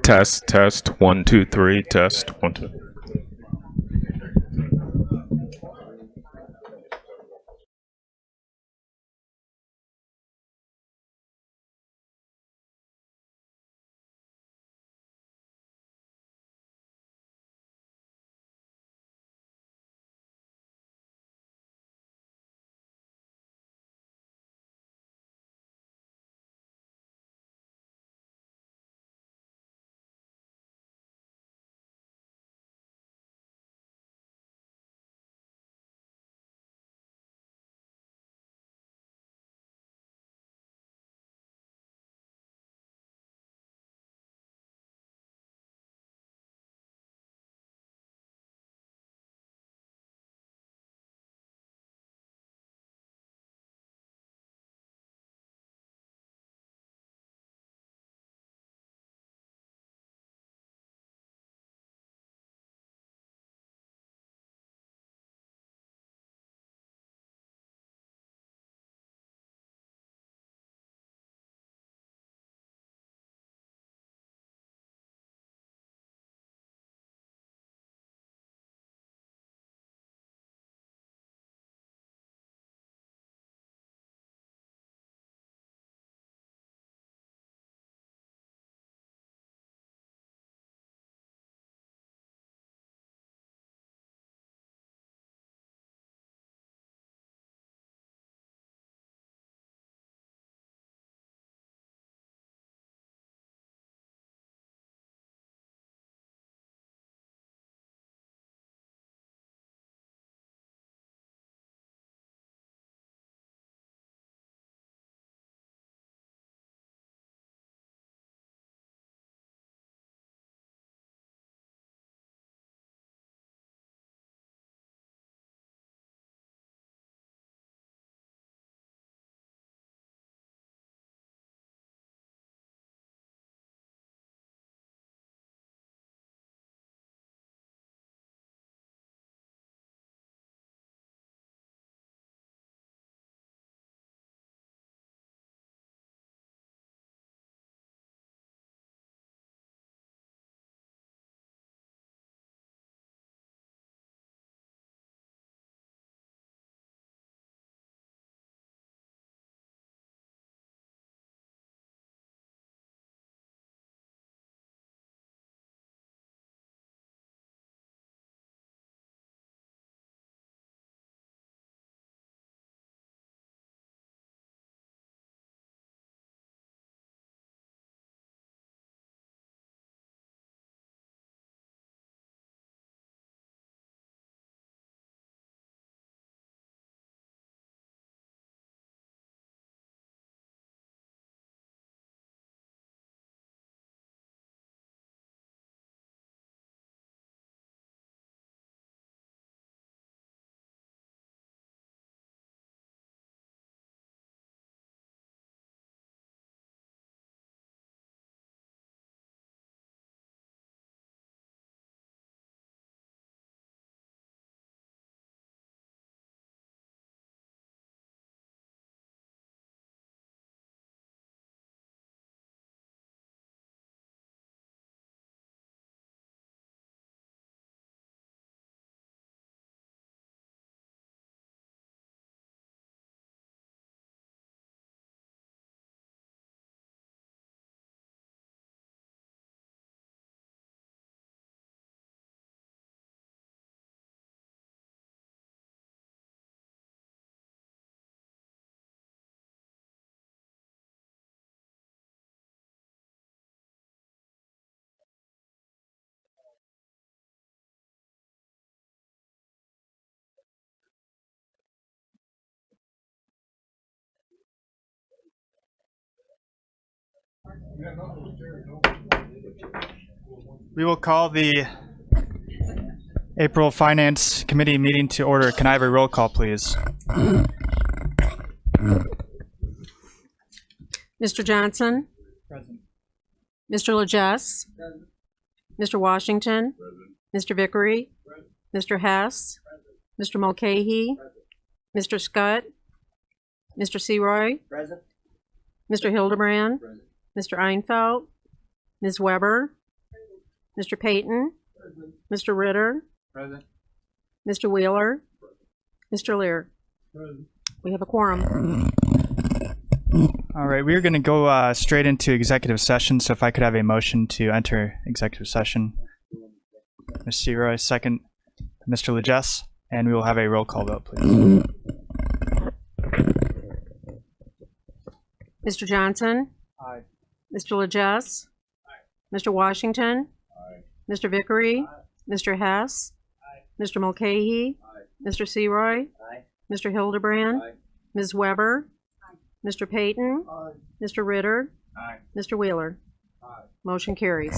Test, test, 1, 2, 3, test, 1, 2. We will call the April Finance Committee meeting to order. Can I have a roll call, please? Mr. Johnson? Present. Mr. Legess? Mr. Washington? Mr. Vickery? Mr. Hess? Mr. Mulcahy? Mr. Scott? Mr. Seroy? Present. Mr. Hildebrand, Mr. Einfeld, Ms. Weber, Mr. Payton, Mr. Ritter, Mr. Wheeler, Mr. Lear. We have a quorum. All right, we're going to go straight into executive session. So if I could have a motion to enter executive session. Ms. Seroy, second, Mr. Legess, and we will have a roll call vote, please. Mr. Johnson? Aye. Mr. Legess? Mr. Washington? Mr. Vickery? Mr. Hess? Mr. Mulcahy? Mr. Seroy? Mr. Hildebrand? Ms. Weber? Mr. Payton? Mr. Ritter? Mr. Wheeler? Motion carries.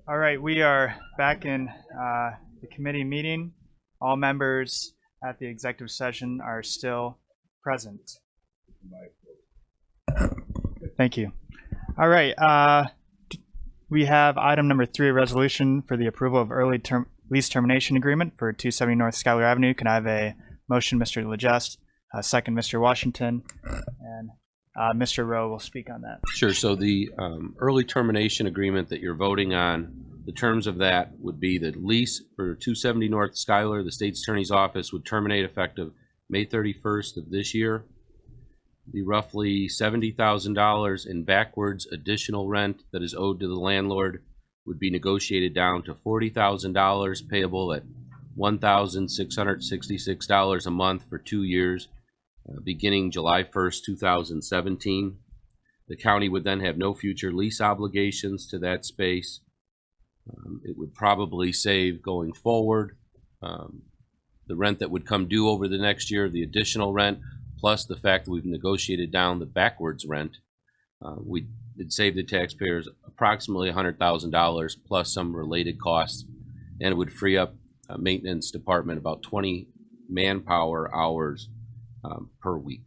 All right, we are back in the committee meeting. All members at the executive session are still present. Thank you. All right, we have item number 3, a resolution for the approval of early lease termination agreement for 270 North Schuyler Avenue. Can I have a motion, Mr. Legest? Second, Mr. Washington, and Mr. Rowe will speak on that. Sure. So the early termination agreement that you're voting on, the terms of that would be that lease for 270 North Schuyler, the State's Attorney's Office, would terminate effective May 31st of this year. The roughly $70,000 in backwards additional rent that is owed to the landlord would be negotiated down to $40,000 payable at $1,666 a month for 2 years. Beginning July 1st, 2017. The county would then have no future lease obligations to that space. It would probably save going forward the rent that would come due over the next year, the additional rent, plus the fact that we've negotiated down the backwards rent. It'd save the taxpayers approximately $100,000 plus some related costs, and it would free up a maintenance department about 20 manpower hours per week.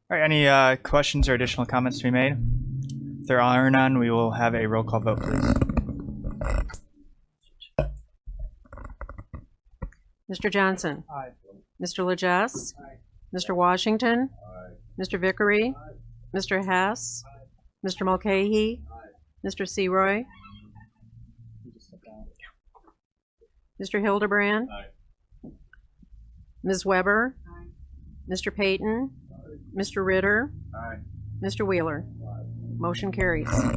All right, any questions or additional comments to be made? If there are none, we will have a roll call vote, please. Mr. Johnson. Aye. Mr. Legess. Mr. Washington. Mr. Vickery. Mr. Hess. Mr. Mulcahy. Mr. Seroy. Mr. Hildebrand. Ms. Weber. Mr. Payton. Mr. Ritter. Mr. Wheeler. Motion carries. All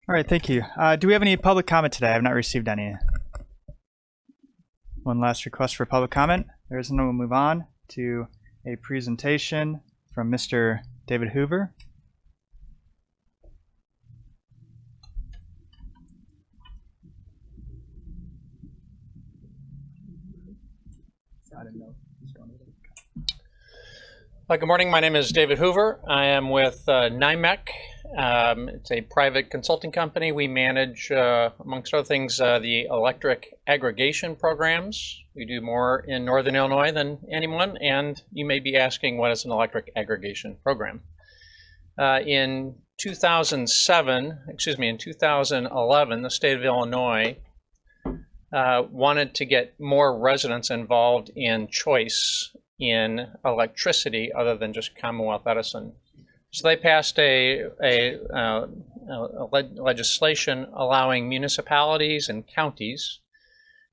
right, thank you. Do we have any public comment today? I have not received any. One last request for public comment. There is none. We'll move on to a presentation from Mr. David Hoover. Good morning. My name is David Hoover. I am with NYMEC. It's a private consulting company. We manage, amongst other things, the electric aggregation programs. We do more in Northern Illinois than anyone, and you may be asking, what is an electric aggregation program? In 2011, the state of Illinois wanted to get more residents involved in choice in electricity other than just Commonwealth Edison. So they passed a legislation allowing municipalities and counties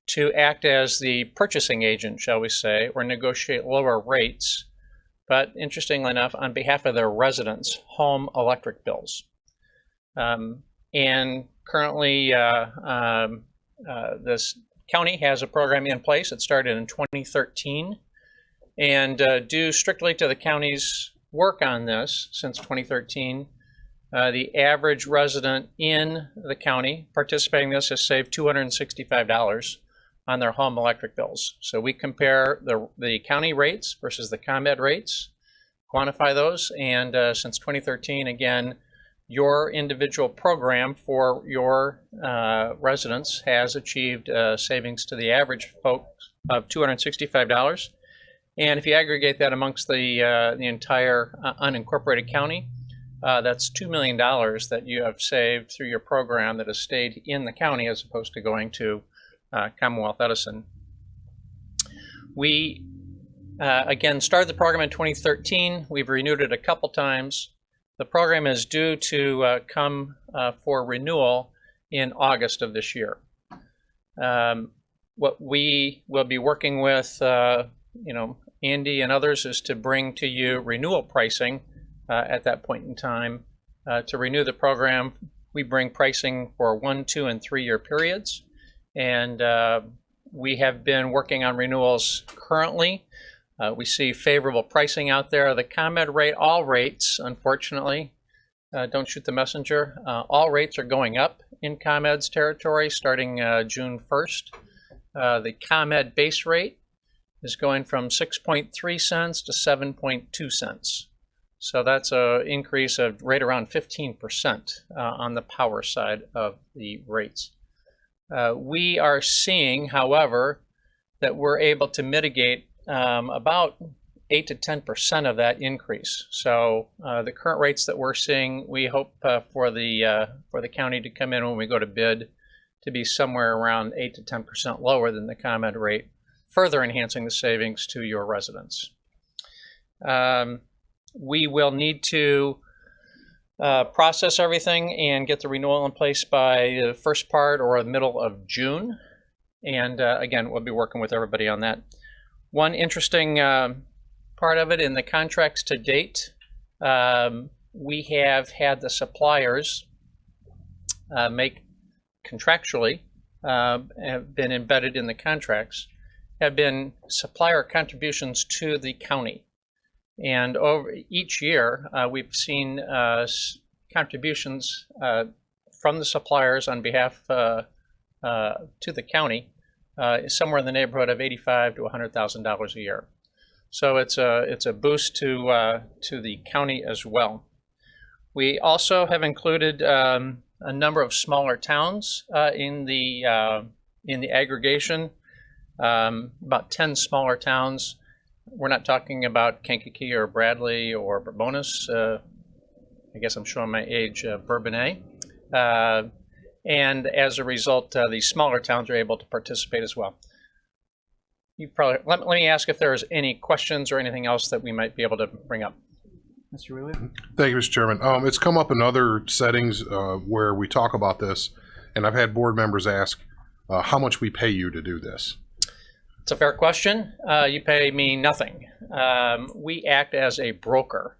to act as the purchasing agent, shall we say, or negotiate lower rates, but interestingly enough, on behalf of their residents' home electric bills. And currently, this county has a program in place. It started in 2013. And due strictly to the county's work on this since 2013, the average resident in the county participating in this has saved $265 on their home electric bills. So we compare the county rates versus the ComEd rates, quantify those, and since 2013, again, your individual program for your residents has achieved savings to the average folks of $265. And if you aggregate that amongst the entire unincorporated county, that's $2 million that you have saved through your program that has stayed in the county as opposed to going to Commonwealth Edison. We, again, started the program in 2013. We've renewed it a couple times. The program is due to come for renewal in August of this year. What we will be working with, Andy and others, is to bring to you renewal pricing at that point in time. To renew the program, we bring pricing for 1, 2, and 3 year periods, and we have been working on renewals currently. We see favorable pricing out there. The ComEd rate, all rates, unfortunately, don't shoot the messenger. All rates are going up in ComEd's territory starting June 1st. The ComEd base rate is going from 6.3 cents to 7.2 cents. So that's an increase of right around 15% on the power side of the rates. We are seeing, however, that we're able to mitigate about 8 to 10% of that increase. So the current rates that we're seeing, we hope for the county to come in when we go to bid to be somewhere around 8 to 10% lower than the ComEd rate, further enhancing the savings to your residents. We will need to process everything and get the renewal in place by the first part or the middle of June. And again, we'll be working with everybody on that. One interesting part of it in the contracts to date, we have had the suppliers make contractually, have been embedded in the contracts, have been supplier contributions to the county. And over each year, we've seen contributions from the suppliers on behalf to the county, somewhere in the neighborhood of $85,000 to $100,000 a year. So it's a boost to the county as well. We also have included a number of smaller towns in the aggregation, about 10 smaller towns. We're not talking about Kankakee or Bradley or Bourbonnais. I guess I'm showing my age, Bourbonnais. And as a result, these smaller towns are able to participate as well. You probably let me ask if there's any questions or anything else that we might be able to bring up. Mr. Wheeler? Thank you, Mr. Chairman. It's come up in other settings where we talk about this, and I've had board members ask how much we pay you to do this. It's a fair question. You pay me nothing. We act as a broker.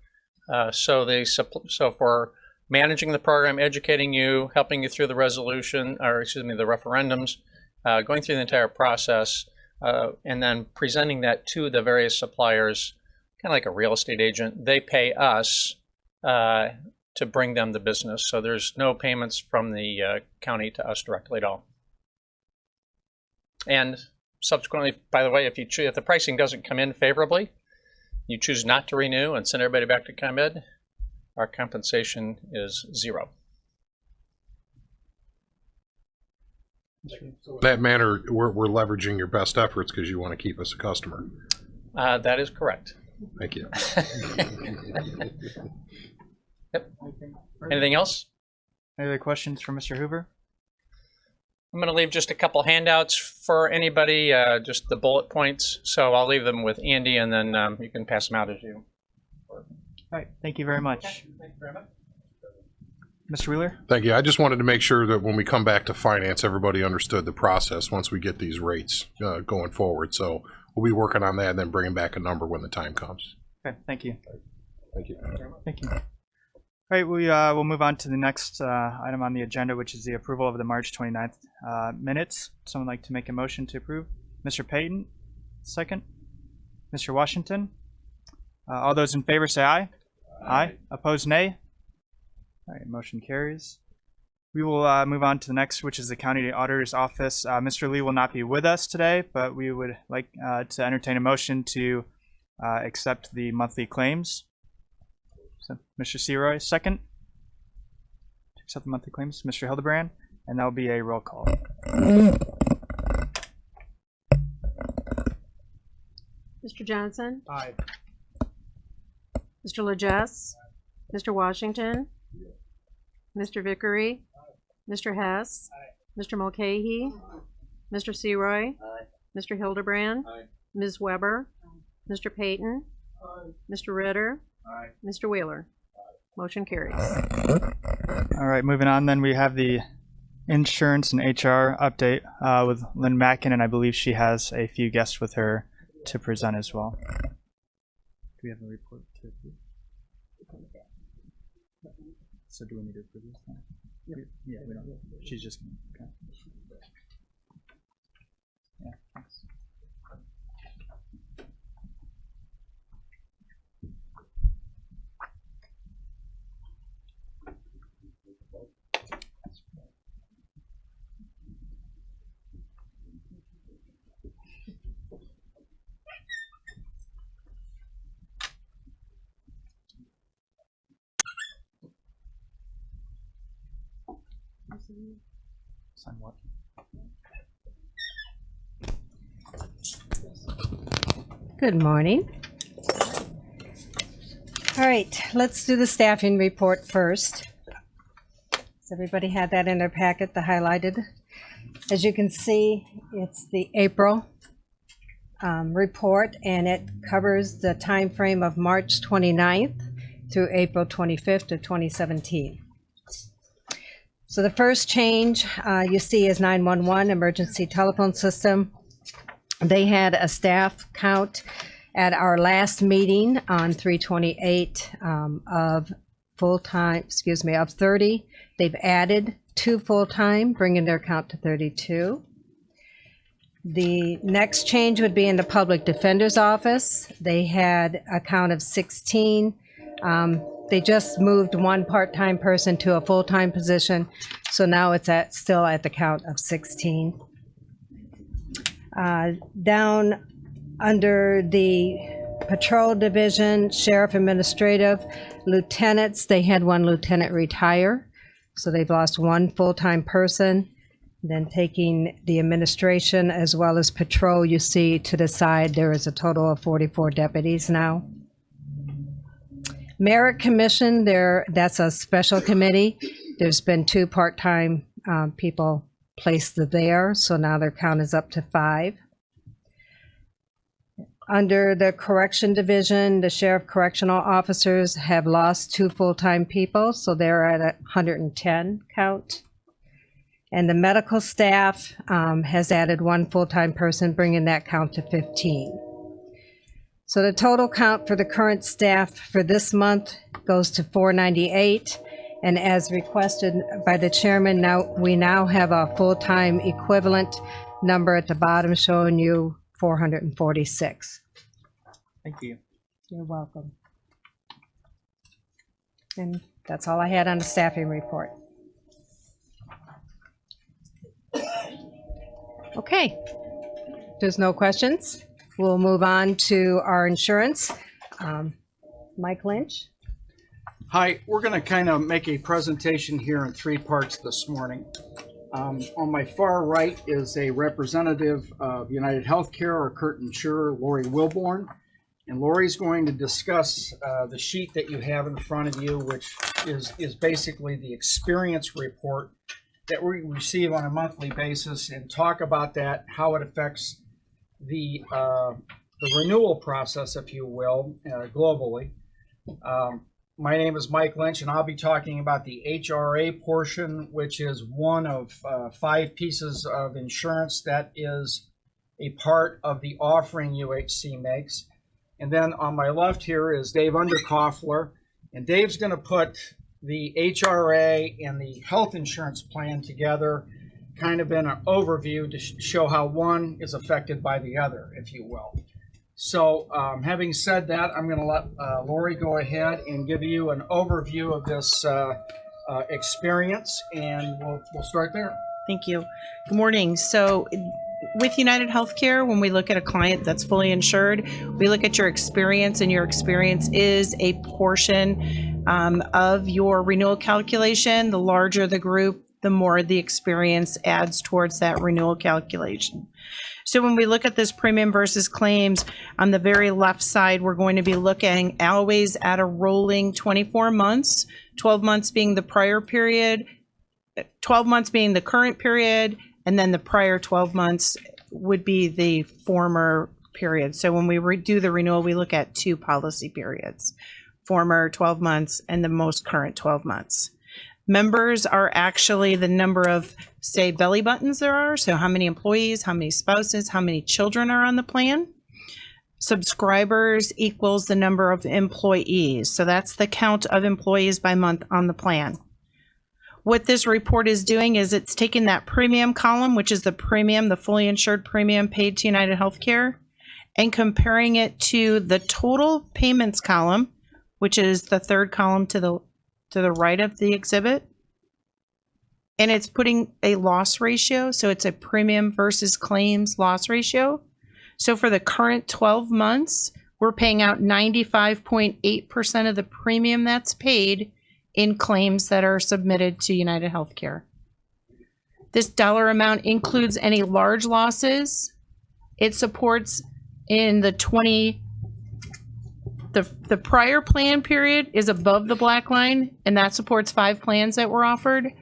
So for managing the program, educating you, helping you through the resolution, or excuse me, the referendums, going through the entire process, and then presenting that to the various suppliers, kind of like a real estate agent. They pay us to bring them the business. So there's no payments from the county to us directly at all. And subsequently, by the way, if the pricing doesn't come in favorably, you choose not to renew and send everybody back to ComEd, our compensation is zero. In that manner, we're leveraging your best efforts because you want to keep us a customer. That is correct. Thank you. Yep. Anything else? Any other questions for Mr. Hoover? I'm going to leave just a couple handouts for anybody, just the bullet points. So I'll leave them with Andy, and then you can pass them out as you. All right, thank you very much. Thank you very much. Mr. Wheeler? Thank you. I just wanted to make sure that when we come back to finance, everybody understood the process once we get these rates going forward. So we'll be working on that and then bringing back a number when the time comes. Okay, thank you. Thank you. Thank you. All right, we'll move on to the next item on the agenda, which is the approval of the March 29th minutes. Someone like to make a motion to approve? Mr. Payton, second. Mr. Washington? All those in favor say aye. Aye. Opposed, nay. All right, motion carries. We will move on to the next, which is the County Auditor's Office. Mr. Lee will not be with us today, but we would like to entertain a motion to accept the monthly claims. So, Mr. Seroy, second. To accept the monthly claims, Mr. Hildebrand, and that will be a roll call. Mr. Johnson? Aye. Mr. Legess? Mr. Washington? Mr. Vickery? Mr. Hess? Mr. Mulcahy? Mr. Seroy? Mr. Hildebrand? Ms. Weber? Mr. Payton? Mr. Ritter? Mr. Wheeler? Motion carries. All right, moving on. Then we have the insurance and HR update with Lynn Mackin, and I believe she has a few guests with her to present as well. Do we have a report to? So do we need to approve this now? Yeah, we don't. She's just okay. Yeah, thanks. Sign what? Good morning. All right, let's do the staffing report first. Has everybody had that in their packet, the highlighted? As you can see, it's the April report, and it covers the time frame of March 29th through April 25th of 2017. So the first change you see is 911 emergency telephone system. They had a staff count at our last meeting on 3/28 of full-time, of 30. They've added 2 full-time, bringing their count to 32. The next change would be in the public defender's office. They had a count of 16. They just moved 1 part-time person to a full-time position, so now it's still at the count of 16. Down under the patrol division, sheriff administrative, lieutenants, they had 1 lieutenant retire, so they've lost 1 full-time person. Then taking the administration as well as patrol, you see to the side there is a total of 44 deputies now. Merit Commission, that's a special committee. There's been 2 part-time people placed there, so now their count is up to 5. Under the correction division, the sheriff correctional officers have lost 2 full-time people, so they're at a 110 count. And the medical staff has added 1 full-time person, bringing that count to 15. So the total count for the current staff for this month goes to 498. And as requested by the chairman, we now have a full-time equivalent number at the bottom showing you 446. Thank you. You're welcome. And that's all I had on the staffing report. Okay, there's no questions. We'll move on to our insurance. Mike Lynch. Hi, we're going to kind of make a presentation here in 3 parts this morning. On my far right is a representative of United Healthcare, our current insurer, Lori Wilborn. And Lori's going to discuss the sheet that you have in front of you, which is basically the experience report that we receive on a monthly basis, and talk about that, how it affects the renewal process, if you will, globally. My name is Mike Lynch, and I'll be talking about the HRA portion, which is one of 5 pieces of insurance that is a part of the offering UHC makes. And then on my left here is Dave Underkoffler, and Dave's going to put the HRA and the health insurance plan together, kind of in an overview to show how one is affected by the other, if you will. So having said that, I'm going to let Lori go ahead and give you an overview of this experience, and we'll start there. Thank you. Good morning. So with United Healthcare, when we look at a client that's fully insured, we look at your experience, and your experience is a portion of your renewal calculation. The larger the group, the more the experience adds towards that renewal calculation. So when we look at this premium versus claims, on the very left side, we're going to be looking always at a rolling 24 months, 12 months being the prior period, 12 months being the current period, and then the prior 12 months would be the former period. So when we do the renewal, we look at 2 policy periods. former 12 months and the most current 12 months. Members are actually the number of, say, belly buttons there are. So how many employees, how many spouses, how many children are on the plan. Subscribers equals the number of employees. So that's the count of employees by month on the plan. What this report is doing is it's taking that premium column, which is the premium, the fully insured premium paid to United Healthcare, and comparing it to the total payments column, which is the third column to the right of the exhibit. And it's putting a loss ratio. So it's a premium versus claims loss ratio. So for the current 12 months, we're paying out 95.8% of the premium that's paid in claims that are submitted to United Healthcare. This dollar amount includes any large losses. It supports in the prior plan period is above the black line, and that supports 5 plans that were offered.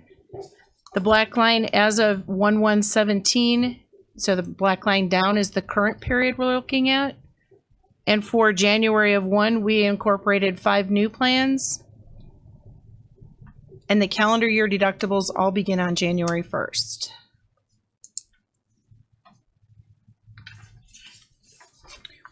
The black line as of 1/1/17, so the black line down is the current period we're looking at. And for January of 1, we incorporated 5 new plans. And the calendar year deductibles all begin on January 1st.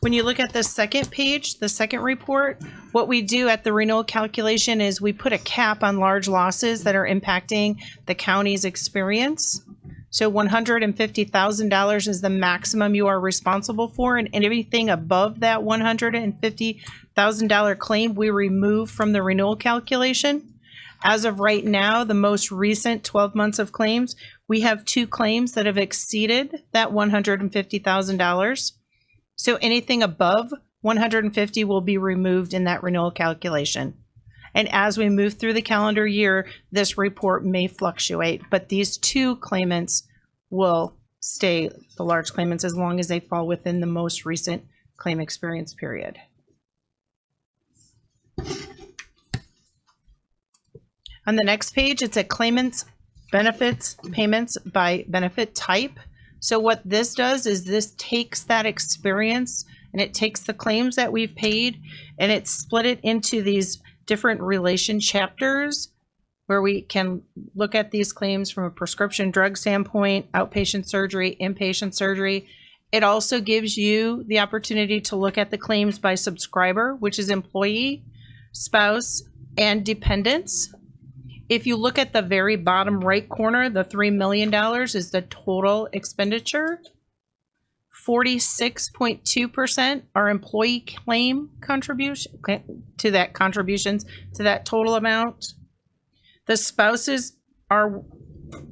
When you look at the second page, the second report, what we do at the renewal calculation is we put a cap on large losses that are impacting the county's experience. So $150,000 is the maximum you are responsible for, and anything above that $150,000 claim we remove from the renewal calculation. As of right now, the most recent 12 months of claims, we have 2 claims that have exceeded that $150,000. So anything above 150 will be removed in that renewal calculation. And as we move through the calendar year, this report may fluctuate, but these 2 claimants will stay the large claimants as long as they fall within the most recent claim experience period. On the next page, it's a claimant's benefits payments by benefit type. So what this does is this takes that experience and it takes the claims that we've paid and it's split it into these different relation chapters where we can look at these claims from a prescription drug standpoint, outpatient surgery, inpatient surgery. It also gives you the opportunity to look at the claims by subscriber, which is employee, spouse, and dependents. If you look at the very bottom right corner, the $3 million is the total expenditure. 46.2% are employee claim contributions to that total amount. The spouses are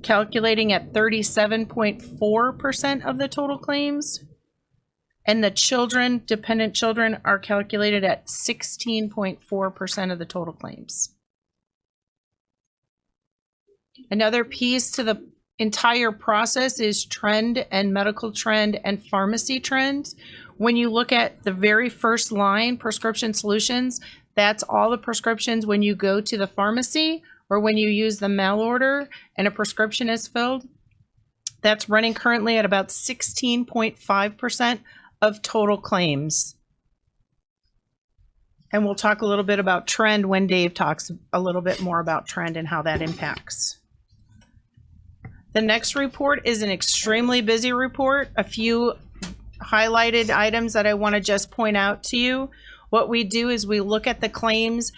calculating at 37.4% of the total claims. And the children, dependent children, are calculated at 16.4% of the total claims. Another piece to the entire process is trend and medical trend and pharmacy trend. When you look at the very first line, prescription solutions, that's all the prescriptions when you go to the pharmacy or when you use the mail order and a prescription is filled. That's running currently at about 16.5% of total claims. And we'll talk a little bit about trend when Dave talks a little bit more about trend and how that impacts. The next report is an extremely busy report. A few highlighted items that I want to just point out to you. What we do is we look at the claims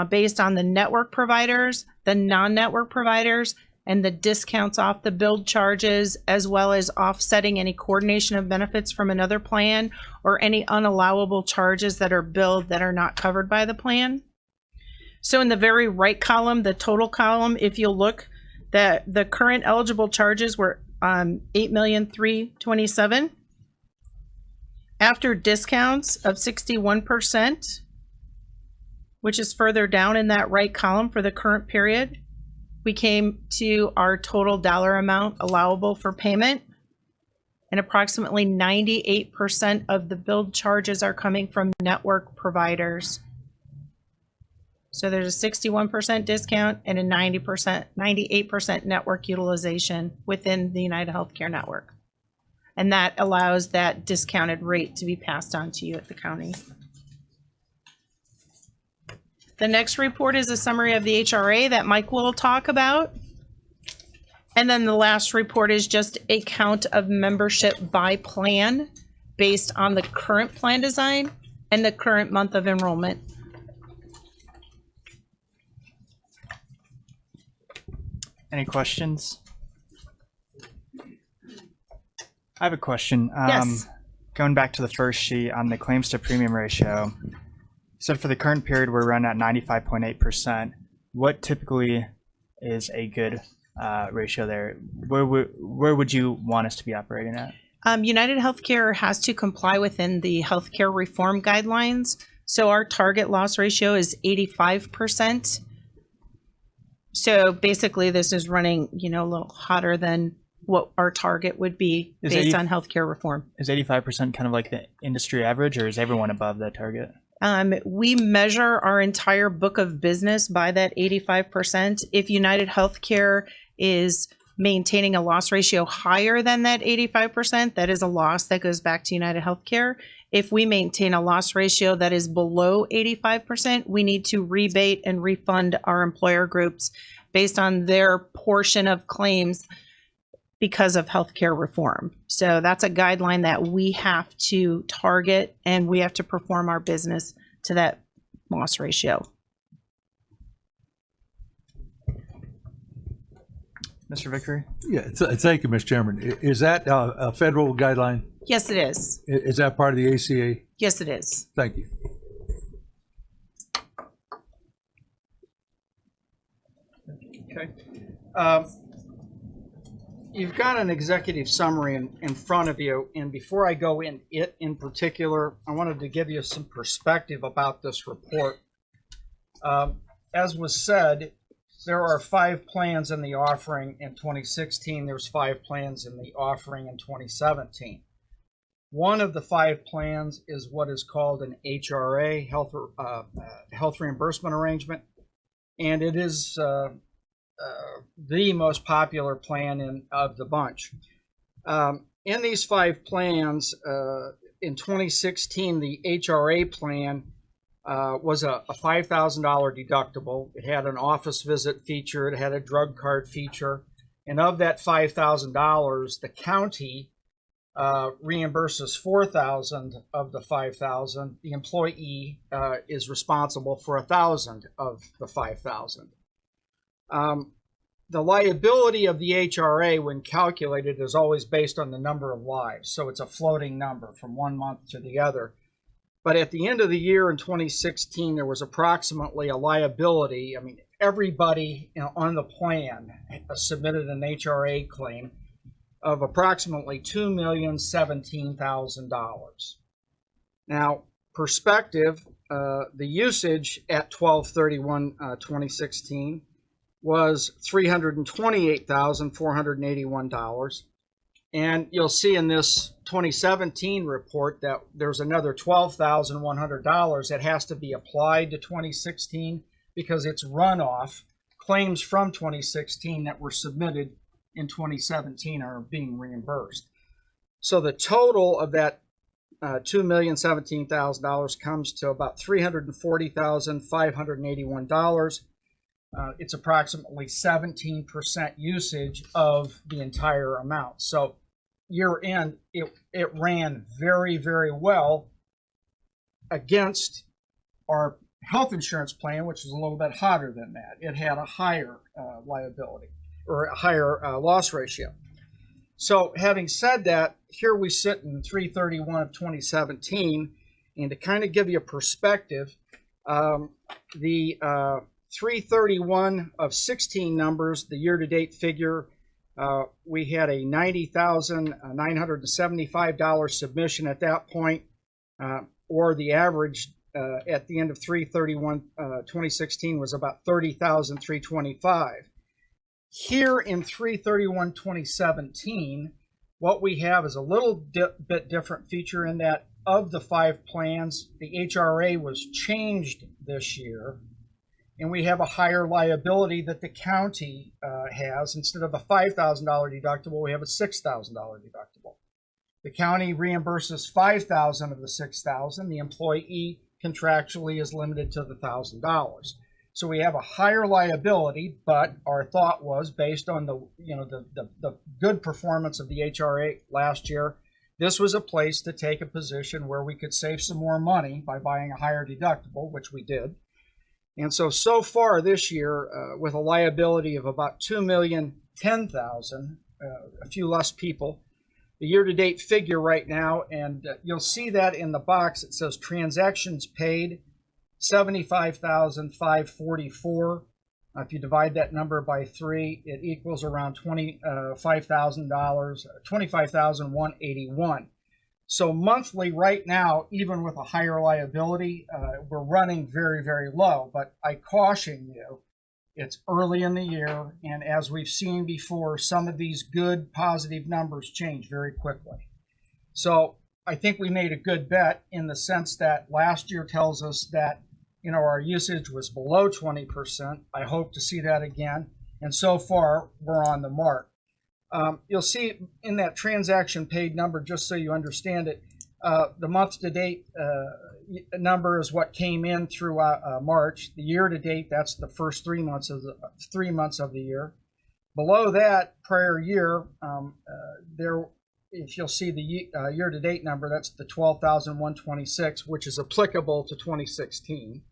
based on the network providers, the non-network providers, and the discounts off the billed charges, as well as offsetting any coordination of benefits from another plan or any unallowable charges that are billed that are not covered by the plan. So in the very right column, the total column, if you'll look, that the current eligible charges were $8,327,000. After discounts of 61%, which is further down in that right column for the current period, we came to our total dollar amount allowable for payment, and approximately 98% of the billed charges are coming from network providers. So there's a 61% discount and a 98% network utilization within the United Healthcare network. And that allows that discounted rate to be passed on to you at the county. The next report is a summary of the HRA that Mike will talk about. And then the last report is just a count of membership by plan based on the current plan design and the current month of enrollment. Any questions? I have a question. Yes. Going back to the first sheet on the claims to premium ratio, you said for the current period we're running at 95.8%. What typically is a good ratio there? Where would you want us to be operating at? United Healthcare has to comply within the healthcare reform guidelines. So our target loss ratio is 85%. So basically this is running, a little hotter than what our target would be Is based 80 on healthcare reform. Is 85% kind of like the industry average, or is everyone above that target? We measure our entire book of business by that 85%. If United Healthcare is maintaining a loss ratio higher than that 85%, that is a loss that goes back to United Healthcare. If we maintain a loss ratio that is below 85%, we need to rebate and refund our employer groups based on their portion of claims because of healthcare reform. So that's a guideline that we have to target, and we have to perform our business to that loss ratio. Mr. Vickery? Yeah, thank you, Mr. Chairman. Is that a federal guideline? Yes, it is. Is that part of the ACA? Yes, it is. Thank you. Okay. You've got an executive summary in front of you, and before I go in it in particular, I wanted to give you some perspective about this report. As was said, there are 5 plans in the offering in 2016. There's 5 plans in the offering in 2017. One of the 5 plans is what is called an HRA, health reimbursement arrangement, and it is the most popular plan of the bunch. In these 5 plans, in 2016, the HRA plan was a $5,000 deductible. It had an office visit feature. It had a drug card feature. And of that $5,000, the county reimburses $4,000 of the $5,000. The employee is responsible for $1,000 of the $5,000. The liability of the HRA, when calculated, is always based on the number of lives. So it's a floating number from one month to the other. But at the end of the year in 2016, there was approximately a liability. I mean, everybody on the plan submitted an HRA claim of approximately $2,017,000. Now, perspective, the usage at 12/31/2016 was $328,481. And you'll see in this 2017 report that there's another $12,100 that has to be applied to 2016 because it's runoff. Claims from 2016 that were submitted in 2017 are being reimbursed. So the total of that $2,017,000 comes to about $340,581. It's approximately 17% usage of the entire amount. So year end, it ran very, very well against our health insurance plan, which is a little bit hotter than that. It had a higher liability or a higher loss ratio. So having said that, here we sit in 3/31 of 2017, and to kind of give you a perspective, the 3/31 of 16 numbers, the year-to-date figure, we had a $90,975 submission at that point, or the average at the end of 3/31/2016 was about $30,325. Here in 3/31/2017, what we have is a little bit different feature in that of the 5 plans, the HRA was changed this year, and we have a higher liability that the county has. Instead of a $5,000 deductible, we have a $6,000 deductible. The county reimburses $5,000 of the $6,000. The employee contractually is limited to the $1,000. So we have a higher liability, but our thought was based on the good performance of the HRA last year, this was a place to take a position where we could save some more money by buying a higher deductible, which we did. And so far this year, with a liability of about $2,010,000, a few less people, the year-to-date figure right now, and you'll see that in the box, it says transactions paid, 75,544. If you divide that number by 3, it equals around $25,000, 25,181. So monthly right now, even with a higher liability, we're running very, very low. But I caution you, it's early in the year, and as we've seen before, some of these good positive numbers change very quickly. So I think we made a good bet in the sense that last year tells us that our usage was below 20%. I hope to see that again, and so far we're on the mark. You'll see in that transaction paid number, just so you understand it, the month to date number is what came in through March. The year to date, that's the first 3 months of the year. Below that prior year, if you'll see the year to date number, that's the 12,126, which is applicable to 2016.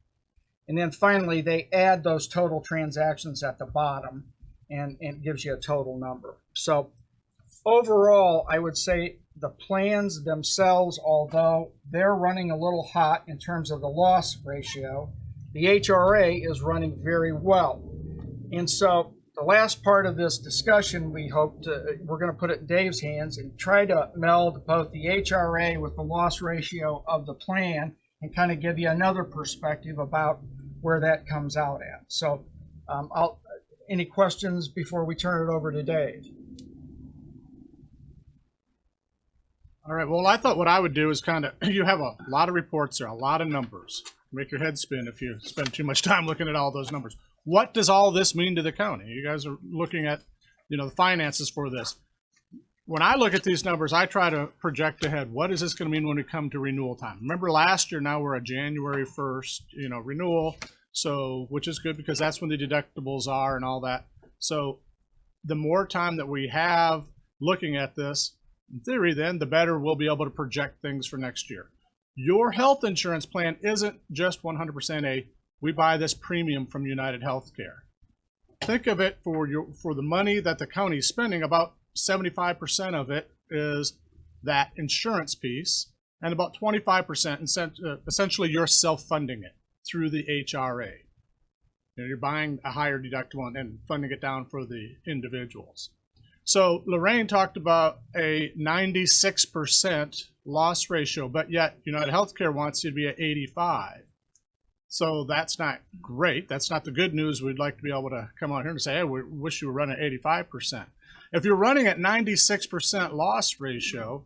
And then finally, they add those total transactions at the bottom, and it gives you a total number. So overall, I would say the plans themselves, although they're running a little hot in terms of the loss ratio, the HRA is running very well. And so the last part of this discussion, we're going to put it in Dave's hands and try to meld both the HRA with the loss ratio of the plan and kind of give you another perspective about where that comes out at. So any questions before we turn it over to Dave? All right, well, I thought what I would do is you have a lot of reports there, a lot of numbers. Make your head spin if you spend too much time looking at all those numbers. What does all this mean to the county? You guys are looking at, the finances for this. When I look at these numbers, I try to project ahead. What is this going to mean when we come to renewal time? Remember last year, now we're a January 1st, renewal, so which is good because that's when the deductibles are and all that. So the more time that we have looking at this, in theory, then the better we'll be able to project things for next year. Your health insurance plan isn't just 100% we buy this premium from United Healthcare. Think of it for the money that the county is spending, about 75% of it is that insurance piece, and about 25% essentially you're self-funding it through the HRA. You're buying a higher deductible and funding it down for the individuals. So Lorraine talked about a 96% loss ratio, but yet United Healthcare wants you to be at 85. So that's not great. That's not the good news. We'd like to be able to come on here and say, hey, we wish you were running at 85%. If you're running at 96% loss ratio,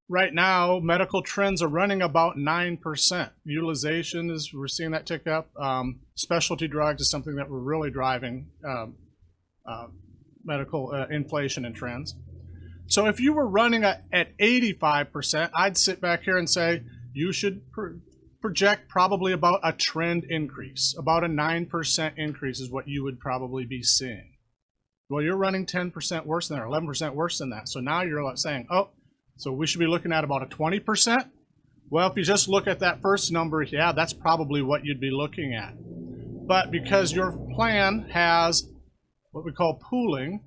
right now, medical trends are running about 9%. Utilization we're seeing that tick up. Specialty drugs is something that we're really driving medical inflation and trends. So if you were running at 85%, I'd sit back here and say you should project probably about a trend increase. About a 9% increase is what you would probably be seeing. Well, you're running 10% worse than that, or 11% worse than that. So now you're saying, so we should be looking at about a 20%? Well, if you just look at that first number, yeah, that's probably what you'd be looking at. But because your plan has what we call pooling,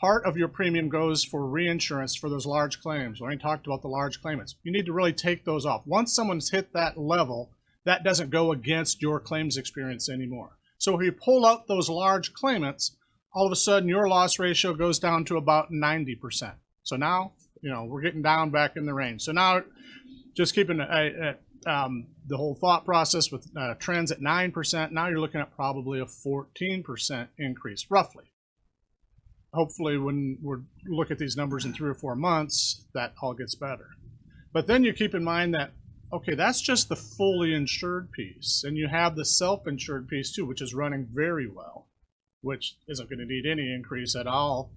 part of your premium goes for reinsurance for those large claims. We already talked about the large claimants. You need to really take those off. Once someone's hit that level, that doesn't go against your claims experience anymore. So if you pull out those large claimants, all of a sudden your loss ratio goes down to about 90%. So now, we're getting down back in the range. So now, just keeping the whole thought process with trends at 9%, now you're looking at probably a 14% increase, roughly. Hopefully when we look at these numbers in 3 or 4 months, that all gets better. But then you keep in mind that, okay, that's just the fully insured piece. And you have the self-insured piece too, which is running very well, which isn't going to need any increase at all.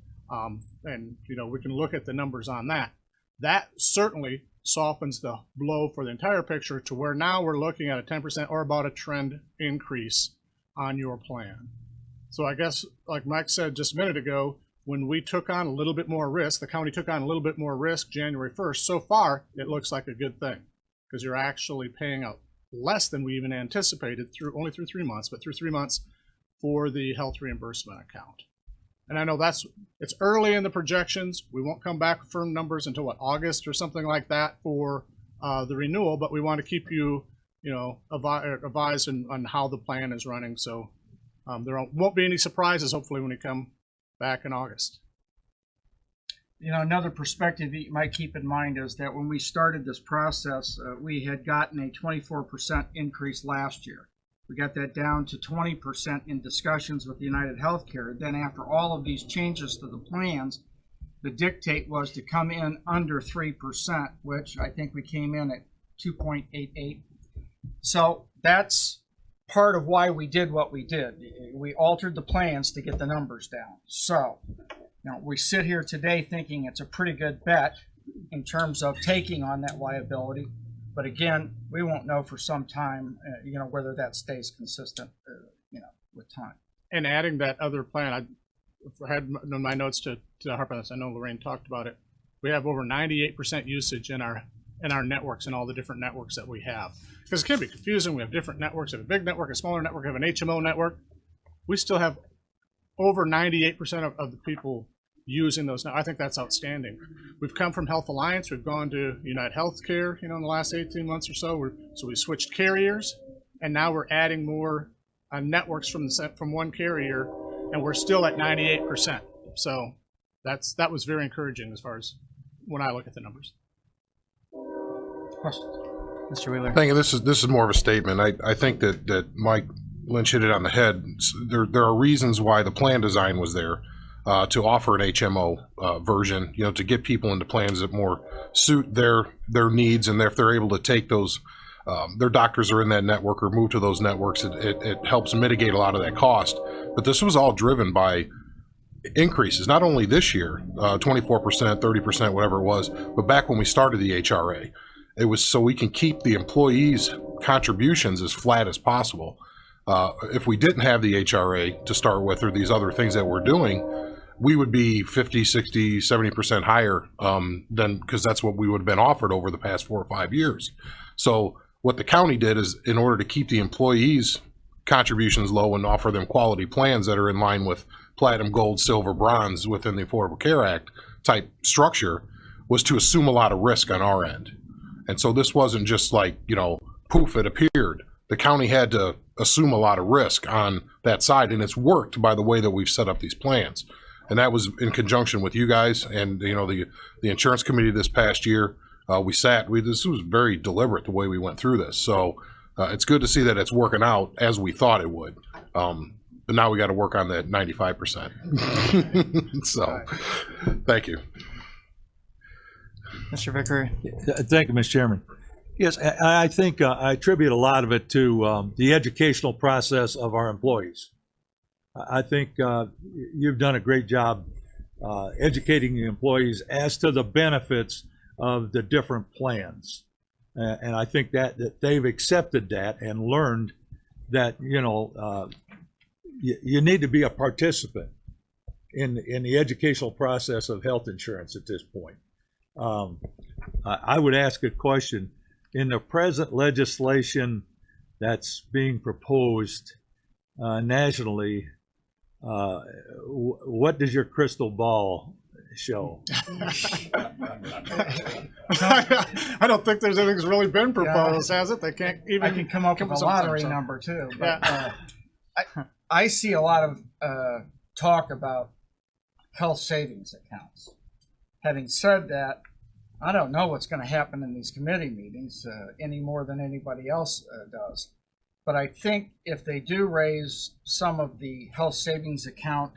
And we can look at the numbers on that. That certainly softens the blow for the entire picture to where now we're looking at a 10% or about a trend increase on your plan. So I guess, like Mike said just a minute ago, when we took on a little bit more risk, the county took on a little bit more risk January 1st. So far, it looks like a good thing because you're actually paying out less than we even anticipated only through 3 months, but through 3 months for the health reimbursement account. And I know it's early in the projections. We won't come back with firm numbers until what, August or something like that for the renewal, but we want to keep you, advised on how the plan is running. So there won't be any surprises, hopefully, when we come back in August. Another perspective that you might keep in mind is that when we started this process, we had gotten a 24% increase last year. We got that down to 20% in discussions with United Healthcare. Then after all of these changes to the plans, the dictate was to come in under 3%, which I think we came in at 2.88. So that's part of why we did what we did. We altered the plans to get the numbers down. So we sit here today thinking it's a pretty good bet in terms of taking on that liability. But again, we won't know for some time, whether that stays consistent, with time. And adding that other plan, I had my notes to harp on this. I know Lorraine talked about it. We have over 98% usage in our networks and all the different networks that we have. Because it can be confusing. We have different networks. We have a big network, a smaller network, we have an HMO network. We still have over 98% of the people using those now. I think that's outstanding. We've come from Health Alliance. We've gone to United Healthcare, in the last 18 months or so. So we switched carriers, and now we're adding more networks from one carrier, and we're still at 98%. So that was very encouraging as far as when I look at the numbers. Questions? Mr. Wheeler. Thank you. This is more of a statement. I think that Mike Lynch hit it on the head. There are reasons why the plan design was there. To offer an HMO version, to get people into plans that more suit their needs, and if they're able to take those, their doctors are in that network or move to those networks, it helps mitigate a lot of that cost. But this was all driven by increases, not only this year, 24%, 30%, whatever it was, but back when we started the HRA. It was so we can keep the employees' contributions as flat as possible. If we didn't have the HRA to start with, or these other things that we're doing, we would be 50, 60, 70% higher than, because that's what we would have been offered over the past 4 or 5 years. So what the county did is, in order to keep the employees' contributions low and offer them quality plans that are in line with platinum, gold, silver, bronze within the Affordable Care Act type structure, was to assume a lot of risk on our end. And so this wasn't just like, poof, it appeared. The county had to assume a lot of risk on that side, and it's worked by the way that we've set up these plans. And that was in conjunction with you guys and the insurance committee this past year. This was very deliberate the way we went through this. So it's good to see that it's working out as we thought it would. But now we got to work on that 95%. So thank you. Mr. Vickery. Thank you, Mr. Chairman. Yes, I think I attribute a lot of it to the educational process of our employees. I think you've done a great job educating the employees as to the benefits of the different plans. And I think that they've accepted that and learned that, you need to be a participant in the educational process of health insurance at this point. I would ask a question. In the present legislation that's being proposed nationally, what does your crystal ball show? I don't think there's anything that's really been proposed, has it? They can't even. I can come up with a lottery number too. But, I see a lot of talk about health savings accounts. Having said that, I don't know what's going to happen in these committee meetings any more than anybody else does. But I think if they do raise some of the health savings account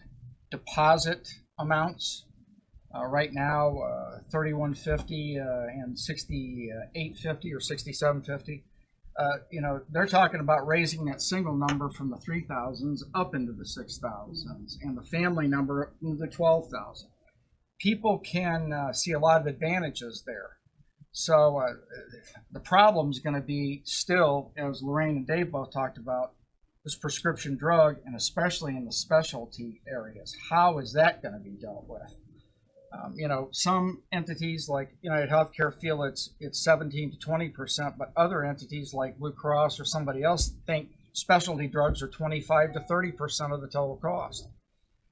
deposit amounts, right now $31.50 and $68.50 or $67.50, they're talking about raising that single number from the 3,000s up into the 6,000s and the family number up into the 12,000. People can see a lot of advantages there. So the problem is going to be still, as Lorraine and Dave both talked about, this prescription drug, and especially in the specialty areas. How is that going to be dealt with? Some entities like United Healthcare feel it's 17 to 20%, but other entities like Blue Cross or somebody else think specialty drugs are 25 to 30% of the total cost.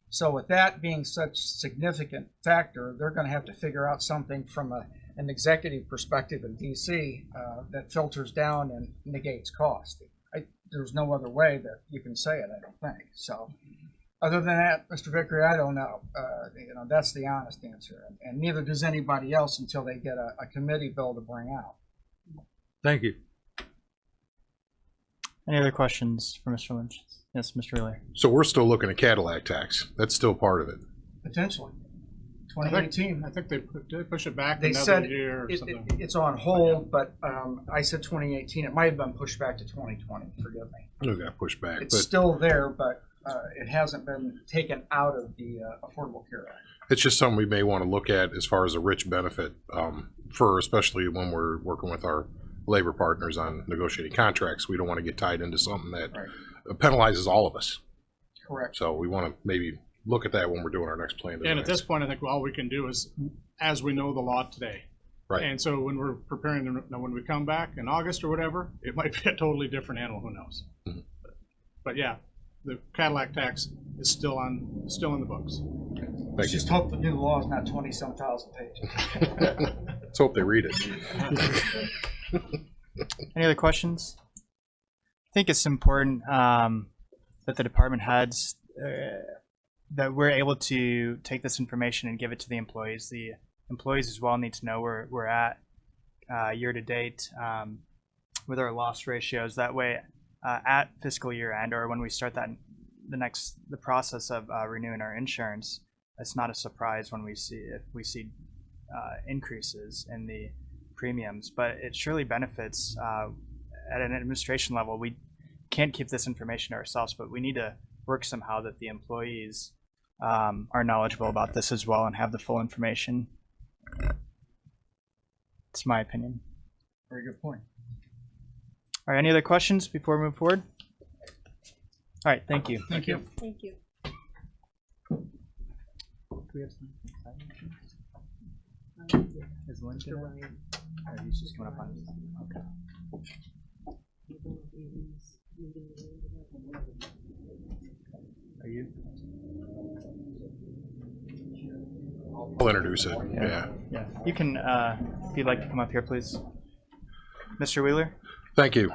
So with that being such a significant factor, they're going to have to figure out something from an executive perspective in DC that filters down and negates cost. There's no other way that you can say it, I don't think. So other than that, Mr. Vickery, I don't know. That's the honest answer. And neither does anybody else until they get a committee bill to bring out. Thank you. Any other questions for Mr. Lynch? Yes, Mr. Wheeler. So we're still looking at Cadillac tax. That's still part of it. Potentially. 2018. I think they push it back They another said year or something. it's on hold, but I said 2018. It might have been pushed back to 2020. Forgive me. It got pushed back. It's But still there, but it hasn't been taken out of the Affordable Care Act. it's just something we may want to look at as far as a rich benefit for, especially when we're working with our labor partners on negotiating contracts. We don't want to get tied into something that penalizes all of us. Correct. So we want to maybe look at that when we're doing our next plan. And at this point, I think all we can do is, as we know the law today. Right. And so when we're preparing, when we come back in August or whatever, it might be a totally different animal. Who knows? Mm-hmm. But yeah, the Cadillac tax is still in the books. Let's just hope the new law is not 20-some thousand pages. Let's hope they read it. Any other questions? I think it's important that the department heads, that we're able to take this information and give it to the employees. The employees as well need to know where we're at year to date with our loss ratios. That way, at fiscal year end, or when we start the process of renewing our insurance, it's not a surprise when we see increases in the premiums. But it surely benefits at an administration level. We can't keep this information to ourselves, but we need to work somehow that the employees are knowledgeable about this as well and have the full information. It's my opinion. Very good point. All right, any other questions before we move forward? All right, thank you. Thank you. Thank you. Do we have some side motions? Is Lynn gonna? Or he's just coming up on. Okay. Are you? I'll introduce it. Yeah. Yeah. You can, if you'd like to come up here, please. Mr. Wheeler? Thank you.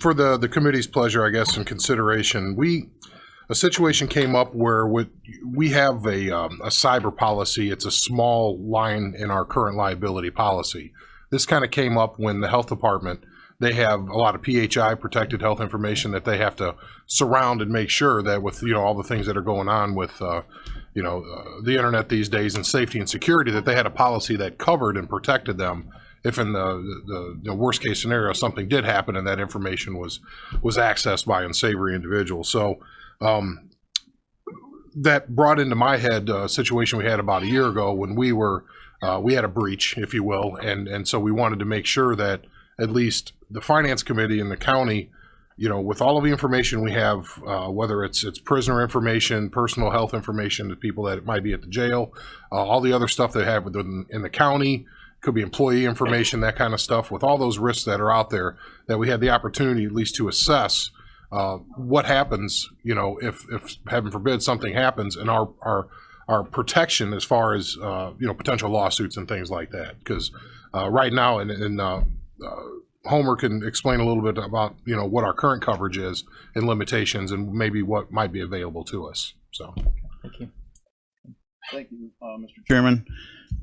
For the committee's pleasure, I guess, and consideration, a situation came up where we have a cyber policy. It's a small line in our current liability policy. This kind of came up when the health department, they have a lot of PHI, protected health information, that they have to surround and make sure that with all the things that are going on with the internet these days and safety and security, that they had a policy that covered and protected them if in the worst case scenario something did happen and that information was accessed by unsavory individuals. So that brought into my head a situation we had about a year ago when we had a breach, if you will, and so we wanted to make sure that at least the finance committee and the county, with all of the information we have, whether it's prisoner information, personal health information, the people that might be at the jail, all the other stuff they have in the county, could be employee information, that kind of stuff, with all those risks that are out there, that we had the opportunity at least to assess what happens, if heaven forbid something happens, and our protection as far as potential lawsuits and things like that. Because right now, Homer can explain a little bit about what our current coverage is and limitations, and maybe what might be available to us. So, Thank you. Thank you, Mr. Chairman.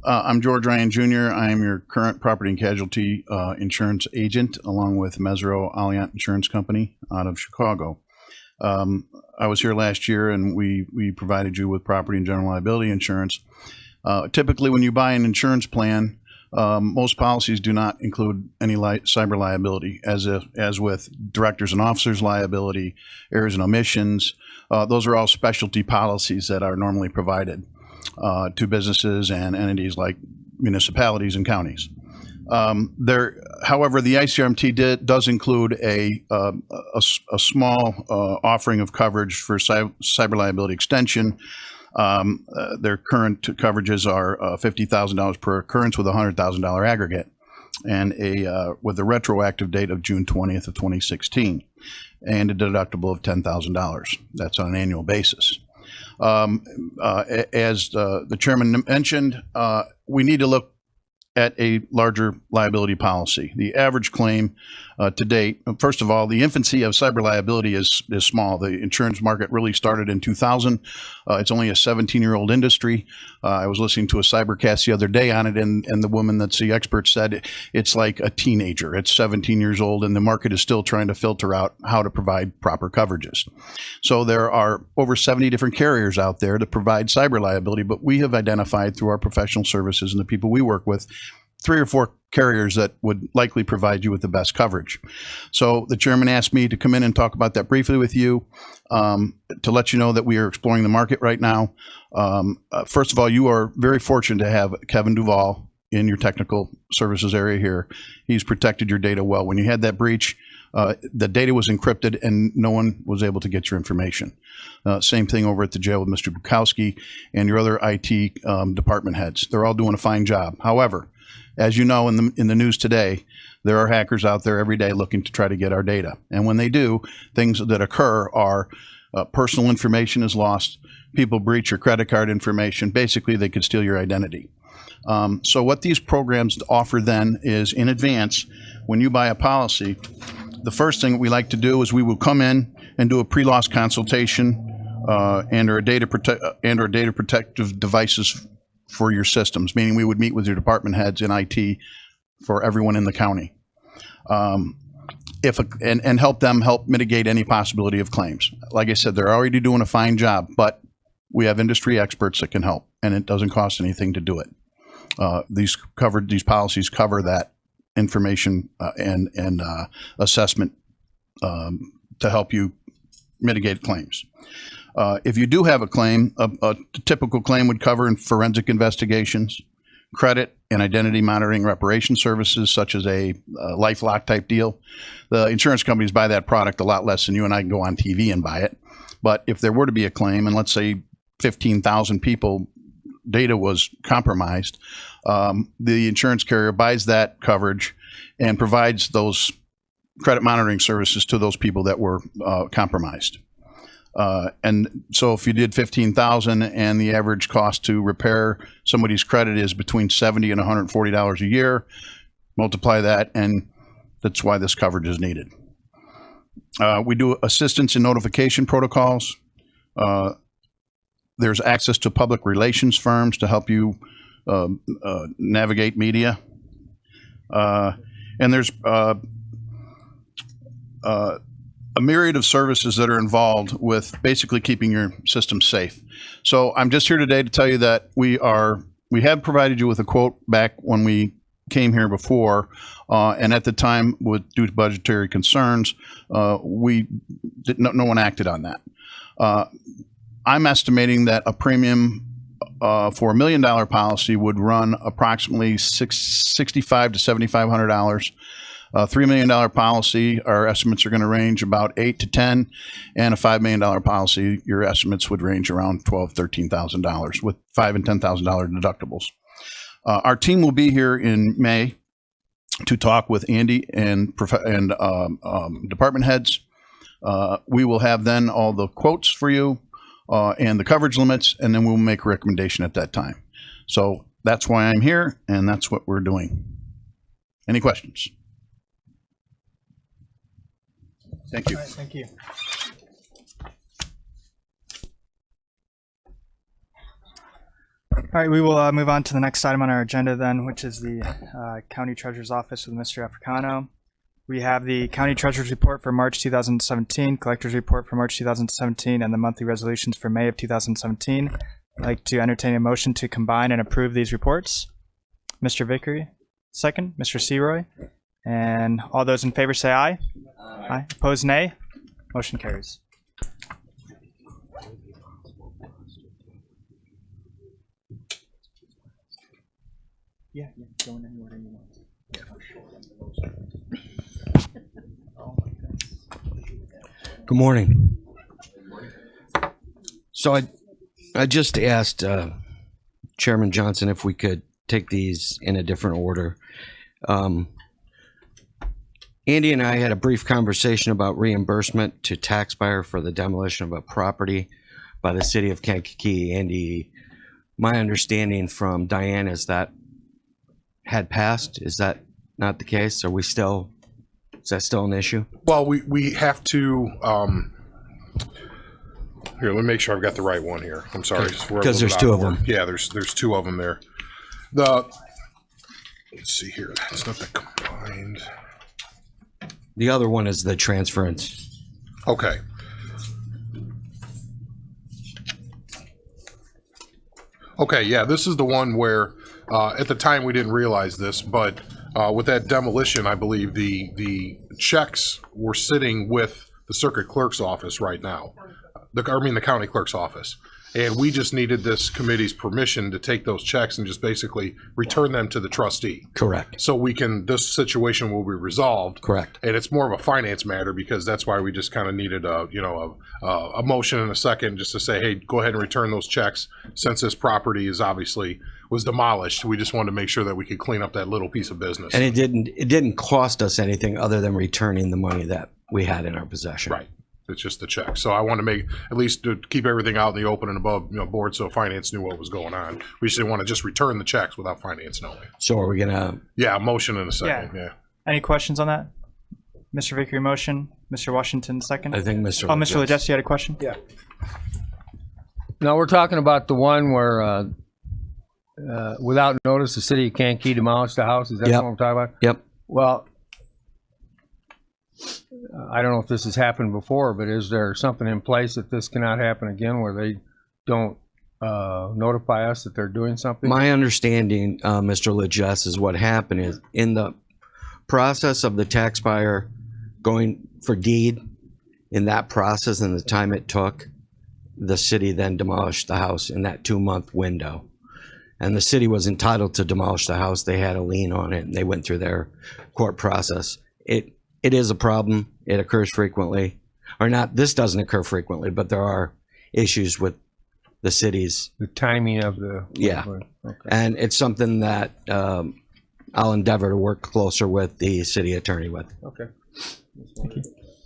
I'm George Ryan Jr. I am your current property and casualty insurance agent, along with Mesro Alliant Insurance Company out of Chicago. I was here last year, and we provided you with property and general liability insurance. Typically, when you buy an insurance plan, most policies do not include any cyber liability, as with directors and officers liability, errors and omissions. Those are all specialty policies that are normally provided to businesses and entities like municipalities and counties. However, the ICRMT does include a small offering of coverage for cyber liability extension. Their current coverages are $50,000 per occurrence with a $100,000 aggregate, and with a retroactive date of June 20th of 2016, and a deductible of $10,000. That's on an annual basis. As the chairman mentioned, we need to look at a larger liability policy. The average claim to date, first of all, the infancy of cyber liability is small. The insurance market really started in 2000. It's only a 17-year-old industry. I was listening to a cybercast the other day on it, and the woman that's the expert said it's like a teenager. It's 17 years old, and the market is still trying to filter out how to provide proper coverages. So there are over 70 different carriers out there that provide cyber liability, but we have identified through our professional services and the people we work with 3 or 4 carriers that would likely provide you with the best coverage. So the chairman asked me to come in and talk about that briefly with you, to let you know that we are exploring the market right now. First of all, you are very fortunate to have Kevin Duvall in your technical services area here. He's protected your data well. When you had that breach, the data was encrypted and no one was able to get your information. Same thing over at the jail with Mr. Bukowski and your other IT department heads. They're all doing a fine job. However, as you know, in the news today, there are hackers out there every day looking to try to get our data. And when they do, things that occur are personal information is lost, people breach your credit card information. Basically, they could steal your identity. So what these programs offer then is, in advance, when you buy a policy, the first thing we like to do is we will come in and do a pre-loss consultation and/or data protective devices for your systems, meaning we would meet with your department heads in IT for everyone in the county, and help them mitigate any possibility of claims. Like I said, they're already doing a fine job, but we have industry experts that can help, and it doesn't cost anything to do it. These policies cover that information and assessment to help you mitigate claims. If you do have a claim, a typical claim would cover forensic investigations, credit and identity monitoring reparation services, such as a LifeLock type deal. The insurance companies buy that product a lot less than you and I can go on TV and buy it. But if there were to be a claim, and let's say 15,000 people data was compromised, the insurance carrier buys that coverage and provides those credit monitoring services to those people that were compromised. And so if you did 15,000 and the average cost to repair somebody's credit is between $70 and $140 a year, multiply that, and that's why this coverage is needed. We do assistance in notification protocols. There's access to public relations firms to help you navigate media. And there's a myriad of services that are involved with basically keeping your system safe. So I'm just here today to tell you that we have provided you with a quote back when we came here before, and at the time, due to budgetary concerns, no one acted on that. I'm estimating that a premium for $1 million policy would run approximately $6,500 to $7,500. $3 million policy, our estimates are going to range about $8,000 to $10,000, and a $5 million policy, your estimates would range around $12,000, $13,000 with $5,000 and $10,000 deductibles. Our team will be here in May to talk with Andy and department heads. We will have then all the quotes for you and the coverage limits, and then we'll make a recommendation at that time. So that's why I'm here, and that's what we're doing. Any questions? Thank you. All right, thank you. All right, we will move on to the next item on our agenda then, which is the County Treasurer's Office with Mr. Africano. We have the County Treasurer's Report for March 2017, Collector's Report for March 2017, and the monthly resolutions for May of 2017. I'd like to entertain a motion to combine and approve these reports. Mr. Vickery, second. Mr. Seroy. And all those in favor say aye. Aye. Opposed, nay. Motion carries. Yeah, go in any order you want. Good morning. So I just asked Chairman Johnson if we could take these in a different order. Andy and I had a brief conversation about reimbursement to taxpayer for the demolition of a property by the city of Kankakee. Andy, my understanding from Diane is that had passed. Is that not the case? Are we still, is that still an issue? Well, we have to, here, let me make sure I've got the right one here. I'm sorry. Because there's two of them. Yeah, there's two of them there. Let's see here. It's not the combined. The other one is the transference. Okay. Okay, yeah, this is the one where, at the time, we didn't realize this, but with that demolition, I believe the checks were sitting with the circuit clerk's office right now. The county clerk's office. And we just needed this committee's permission to take those checks and just basically return them to the trustee. Correct. So this situation will be resolved. Correct. And it's more of a finance matter because that's why we just kind of needed a motion in a second just to say, hey, go ahead and return those checks. Since this property was demolished, we just wanted to make sure that we could clean up that little piece of business. And it didn't cost us anything other than returning the money that we had in our possession. Right. It's just the check. So I want to make, at least to keep everything out in the open and above board so finance knew what was going on. We just didn't want to just return the checks without finance knowing. So are we gonna? Yeah, motion in a second. Yeah. Any questions on that? Mr. Vickery, motion. Mr. Washington, second. I think Mr. Oh, Mr. Lejes, you had a question? Yeah. Now, we're talking about the one where, without notice, the city of Kankakee demolished the house. Is that what we're talking about? Yep. Well, I don't know if this has happened before, but is there something in place that this cannot happen again where they don't notify us that they're doing something? My understanding, Mr. Lejes, is what happened is in the process of the tax buyer going for deed, in that process and the time it took, the city then demolished the house in that 2-month window. And the city was entitled to demolish the house. They had a lien on it and they went through their court process. It is a problem. It occurs frequently. Or not, this doesn't occur frequently, but there are issues with the cities. The timing of the... Yeah. Okay. And it's something that I'll endeavor to work closer with the city attorney with. Okay. Thank you.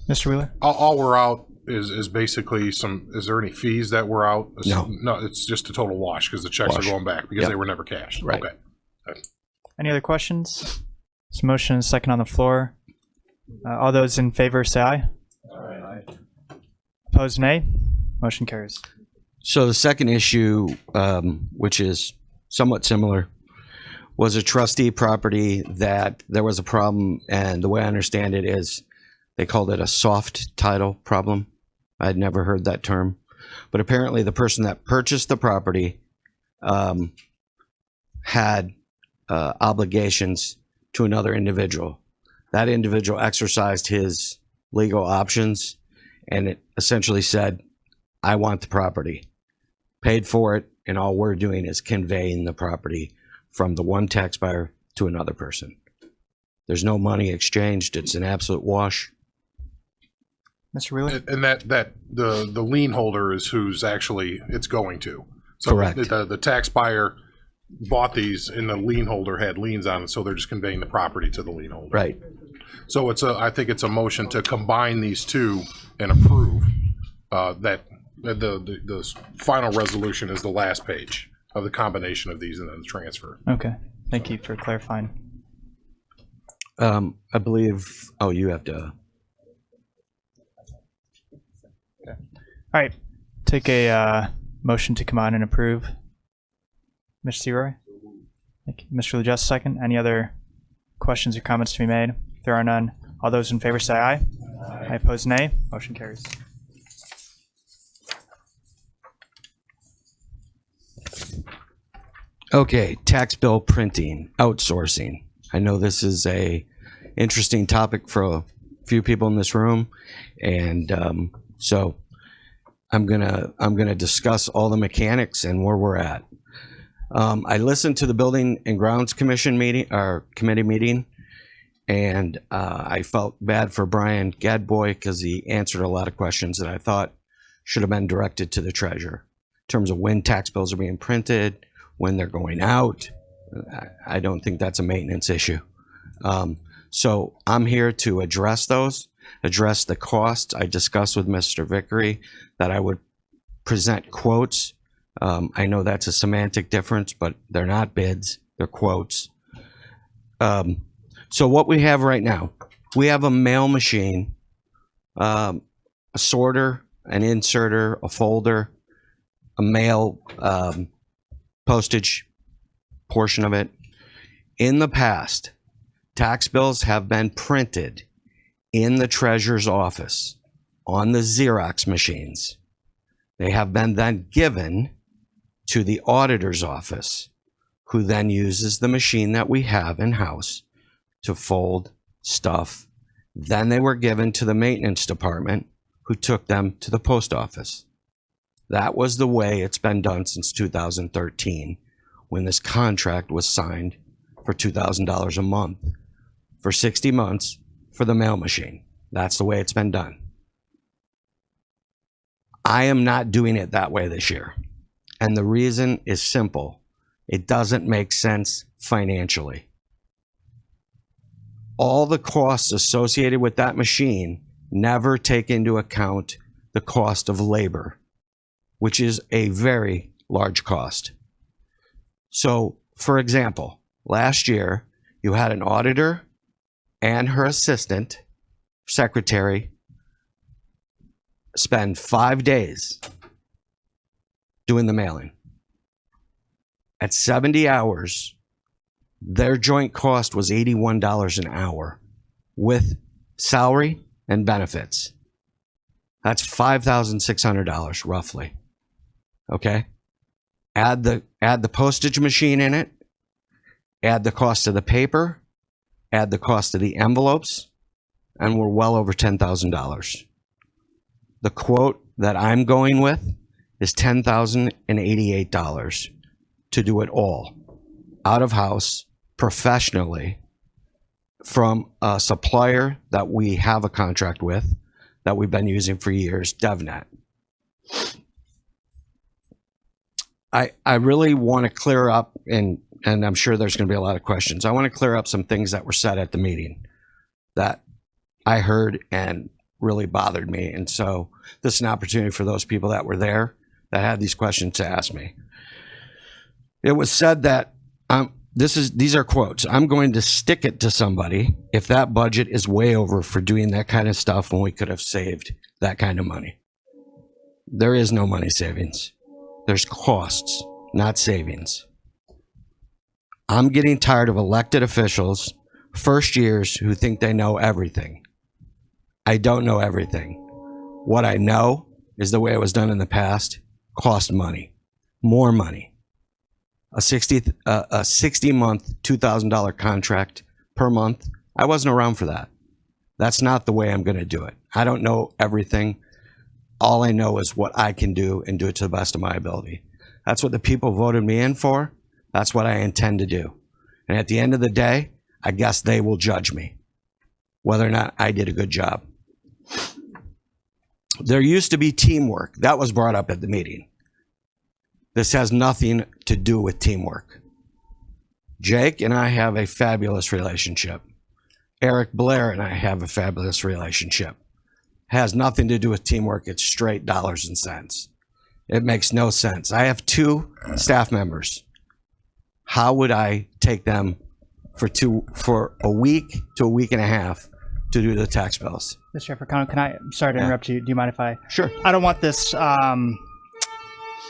Mr. Wheeler? All we're out is basically is there any fees that we're out? No. No, it's just a total wash because the checks are going back because they were never cashed. Right. Okay. Any other questions? This motion is second on the floor. All those in favor say aye. Aye. Opposed, nay. Motion carries. So the second issue, which is somewhat similar, was a trustee property that there was a problem, and the way I understand it is they called it a soft title problem. I'd never heard that term, but apparently the person that purchased the property had obligations to another individual. That individual exercised his legal options, and it essentially said, I want the property, paid for it, and all we're doing is conveying the property from the one tax buyer to another person. There's no money exchanged. It's an absolute wash. Mr. Wheeler? And that the lien holder is who's actually it's going to. So Correct. The tax buyer bought these and the lien holder had liens on it, so they're just conveying the property to the lien holder. Right. So I think it's a motion to combine these two and approve that the final resolution is the last page of the combination of these and then the transfer. Okay. Thank you for clarifying. I believe, oh, you have to. Okay. All right. Take a motion to combine and approve. Mr. Seroy? Thank you. Mr. Lejes, second. Any other questions or comments to be made? If there are none, all those in favor say aye. Aye. Opposed, nay. Motion carries. Okay, tax bill printing, outsourcing. I know this is a interesting topic for a few people in this room, and so I'm gonna discuss all the mechanics and where we're at. I listened to the Building and Grounds Commission meeting, our committee meeting, And I felt bad for Brian Gadboy because he answered a lot of questions that I thought should have been directed to the treasurer in terms of when tax bills are being printed, when they're going out. I don't think that's a maintenance issue. So I'm here to address those, address the costs. I discussed with Mr. Vickery that I would present quotes. I know that's a semantic difference, but they're not bids, they're quotes. So what we have right now, we have a mail machine, a sorter, an inserter, a folder, a mail postage portion of it. In the past, tax bills have been printed in the treasurer's office on the Xerox machines. They have been then given to the auditor's office, who then uses the machine that we have in-house to fold stuff. Then they were given to the maintenance department, who took them to the post office. That was the way it's been done since 2013, when this contract was signed for $2,000 a month for 60 months for the mail machine. That's the way it's been done. I am not doing it that way this year. And the reason is simple. It doesn't make sense financially. All the costs associated with that machine never take into account the cost of labor, which is a very large cost. So, for example, last year, you had an auditor and her assistant, secretary, spend 5 days doing the mailing. At 70 hours, their joint cost was $81 an hour with salary and benefits. That's $5,600 roughly. Okay? Add the postage machine in it, add the cost of the paper, add the cost of the envelopes, and we're well over $10,000. The quote that I'm going with is $10,088 to do it all out of house professionally from a supplier that we have a contract with that we've been using for years, DevNet. I really want to clear up, and I'm sure there's going to be a lot of questions. I want to clear up some things that were said at the meeting that I heard and really bothered me. And so this is an opportunity for those people that were there that had these questions to ask me. It was said that these are quotes. I'm going to stick it to somebody if that budget is way over for doing that kind of stuff when we could have saved that kind of money. There is no money savings. There's costs, not savings. I'm getting tired of elected officials, first years, who think they know everything. I don't know everything. What I know is the way it was done in the past cost money, more money. A 60-month, $2,000 contract per month. I wasn't around for that. That's not the way I'm going to do it. I don't know everything. All I know is what I can do and do it to the best of my ability. That's what the people voted me in for. That's what I intend to do. And at the end of the day, I guess they will judge me whether or not I did a good job. There used to be teamwork. That was brought up at the meeting. This has nothing to do with teamwork. Jake and I have a fabulous relationship. Eric Blair and I have a fabulous relationship. Has nothing to do with teamwork. It's straight dollars and cents. It makes no sense. I have 2 staff members. How would I take them for a week to a week and a half to do the tax bills? Mr. Africano, I'm sorry to interrupt you. Do you mind if I? Sure. I don't want this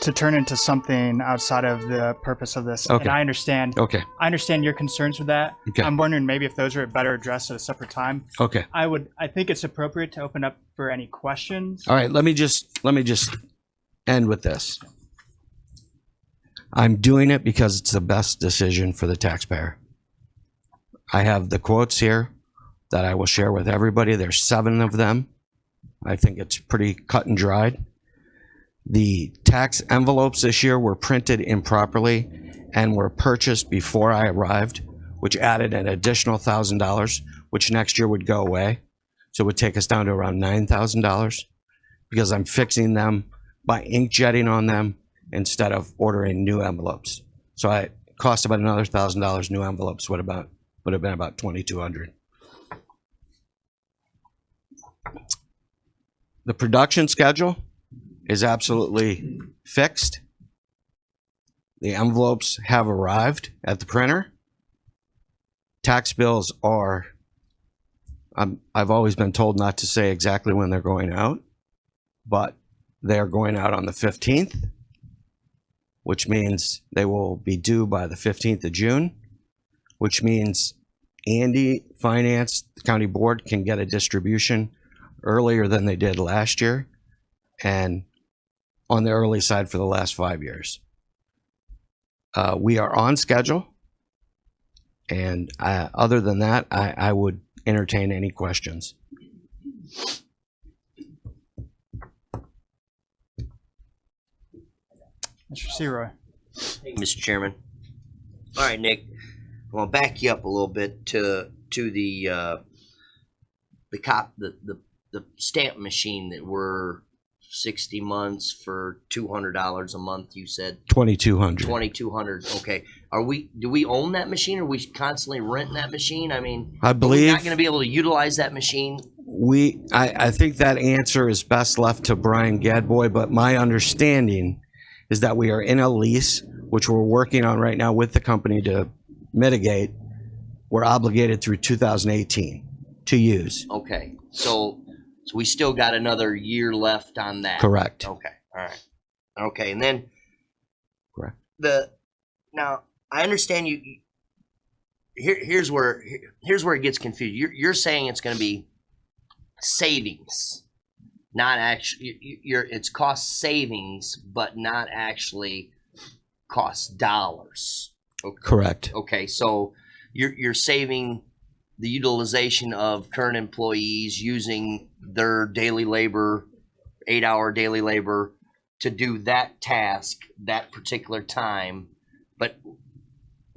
to turn into something outside of the purpose of this. Okay. And I understand. Okay. I understand your concerns with that. Okay. I'm wondering maybe if those are better addressed at a separate time. Okay. I think it's appropriate to open up for any questions. All right. Let me just end with this. I'm doing it because it's the best decision for the taxpayer. I have the quotes here that I will share with everybody. There's 7 of them. I think it's pretty cut and dried. The tax envelopes this year were printed improperly and were purchased before I arrived, which added an additional $1,000, which next year would go away. So it would take us down to around $9,000 because I'm fixing them by inkjetting on them instead of ordering new envelopes. So it cost about another $1,000. New envelopes would have been about $2,200. The production schedule is absolutely fixed. The envelopes have arrived at the printer. Tax bills are, I've always been told not to say exactly when they're going out, but they're going out on the 15th, which means they will be due by the 15th of June, which means Andy, Finance, the county board can get a distribution earlier than they did last year and on the early side for the last 5 years. We are on schedule, and other than that, I would entertain any questions. Mr. Seroy. Mr. Chairman. All right, Nick. I'm gonna back you up a little bit to the stamp machine that we're 60 months for $200 a month. You said $2,200. $2,200. Okay. Do we own that machine, or are we constantly renting that machine? I mean, I believe we're not going to be able to utilize that machine. I think that answer is best left to Brian Gadboy, but my understanding is that we are in a lease, which we're working on right now with the company to mitigate. We're obligated through 2018 to use. Okay. So we still got another year left on that. Correct. Okay. All right. Okay. And then Correct. Now I understand you. Here's where it gets confused. You're saying it's going to be savings, not actually. It's cost savings, but not actually cost dollars. Okay. Correct. Okay. So you're saving the utilization of current employees using their daily labor, 8-hour daily labor, to do that task that particular time, but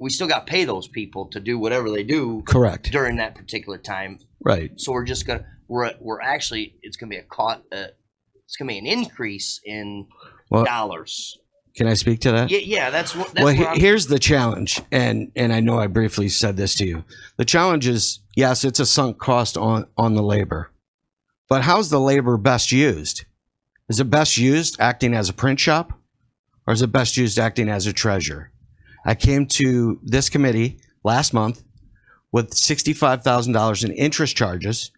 we still got to pay those people to do whatever they do. Correct. During that particular time. Right. So we're just gonna it's gonna be it's gonna be an increase in dollars. Can I speak to that? Yeah, that's what. Here's the challenge, and I know I briefly said this to you. The challenge is, yes, it's a sunk cost on the labor, but how's the labor best used? Is it best used acting as a print shop, or is it best used acting as a treasurer? I came to this committee last month with $65,000 in interest charges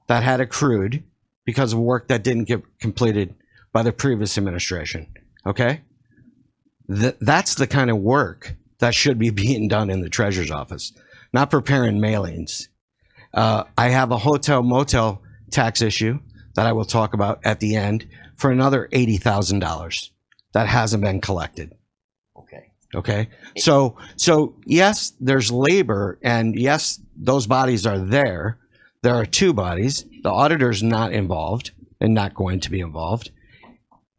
that had accrued because of work that didn't get completed by the previous administration. Okay? That's the kind of work that should be being done in the treasurer's office, not preparing mailings. I have a hotel motel tax issue that I will talk about at the end for another $80,000 that hasn't been collected. Okay. So yes, there's labor, and yes, those bodies are there. There are two bodies. The auditor's not involved and not going to be involved.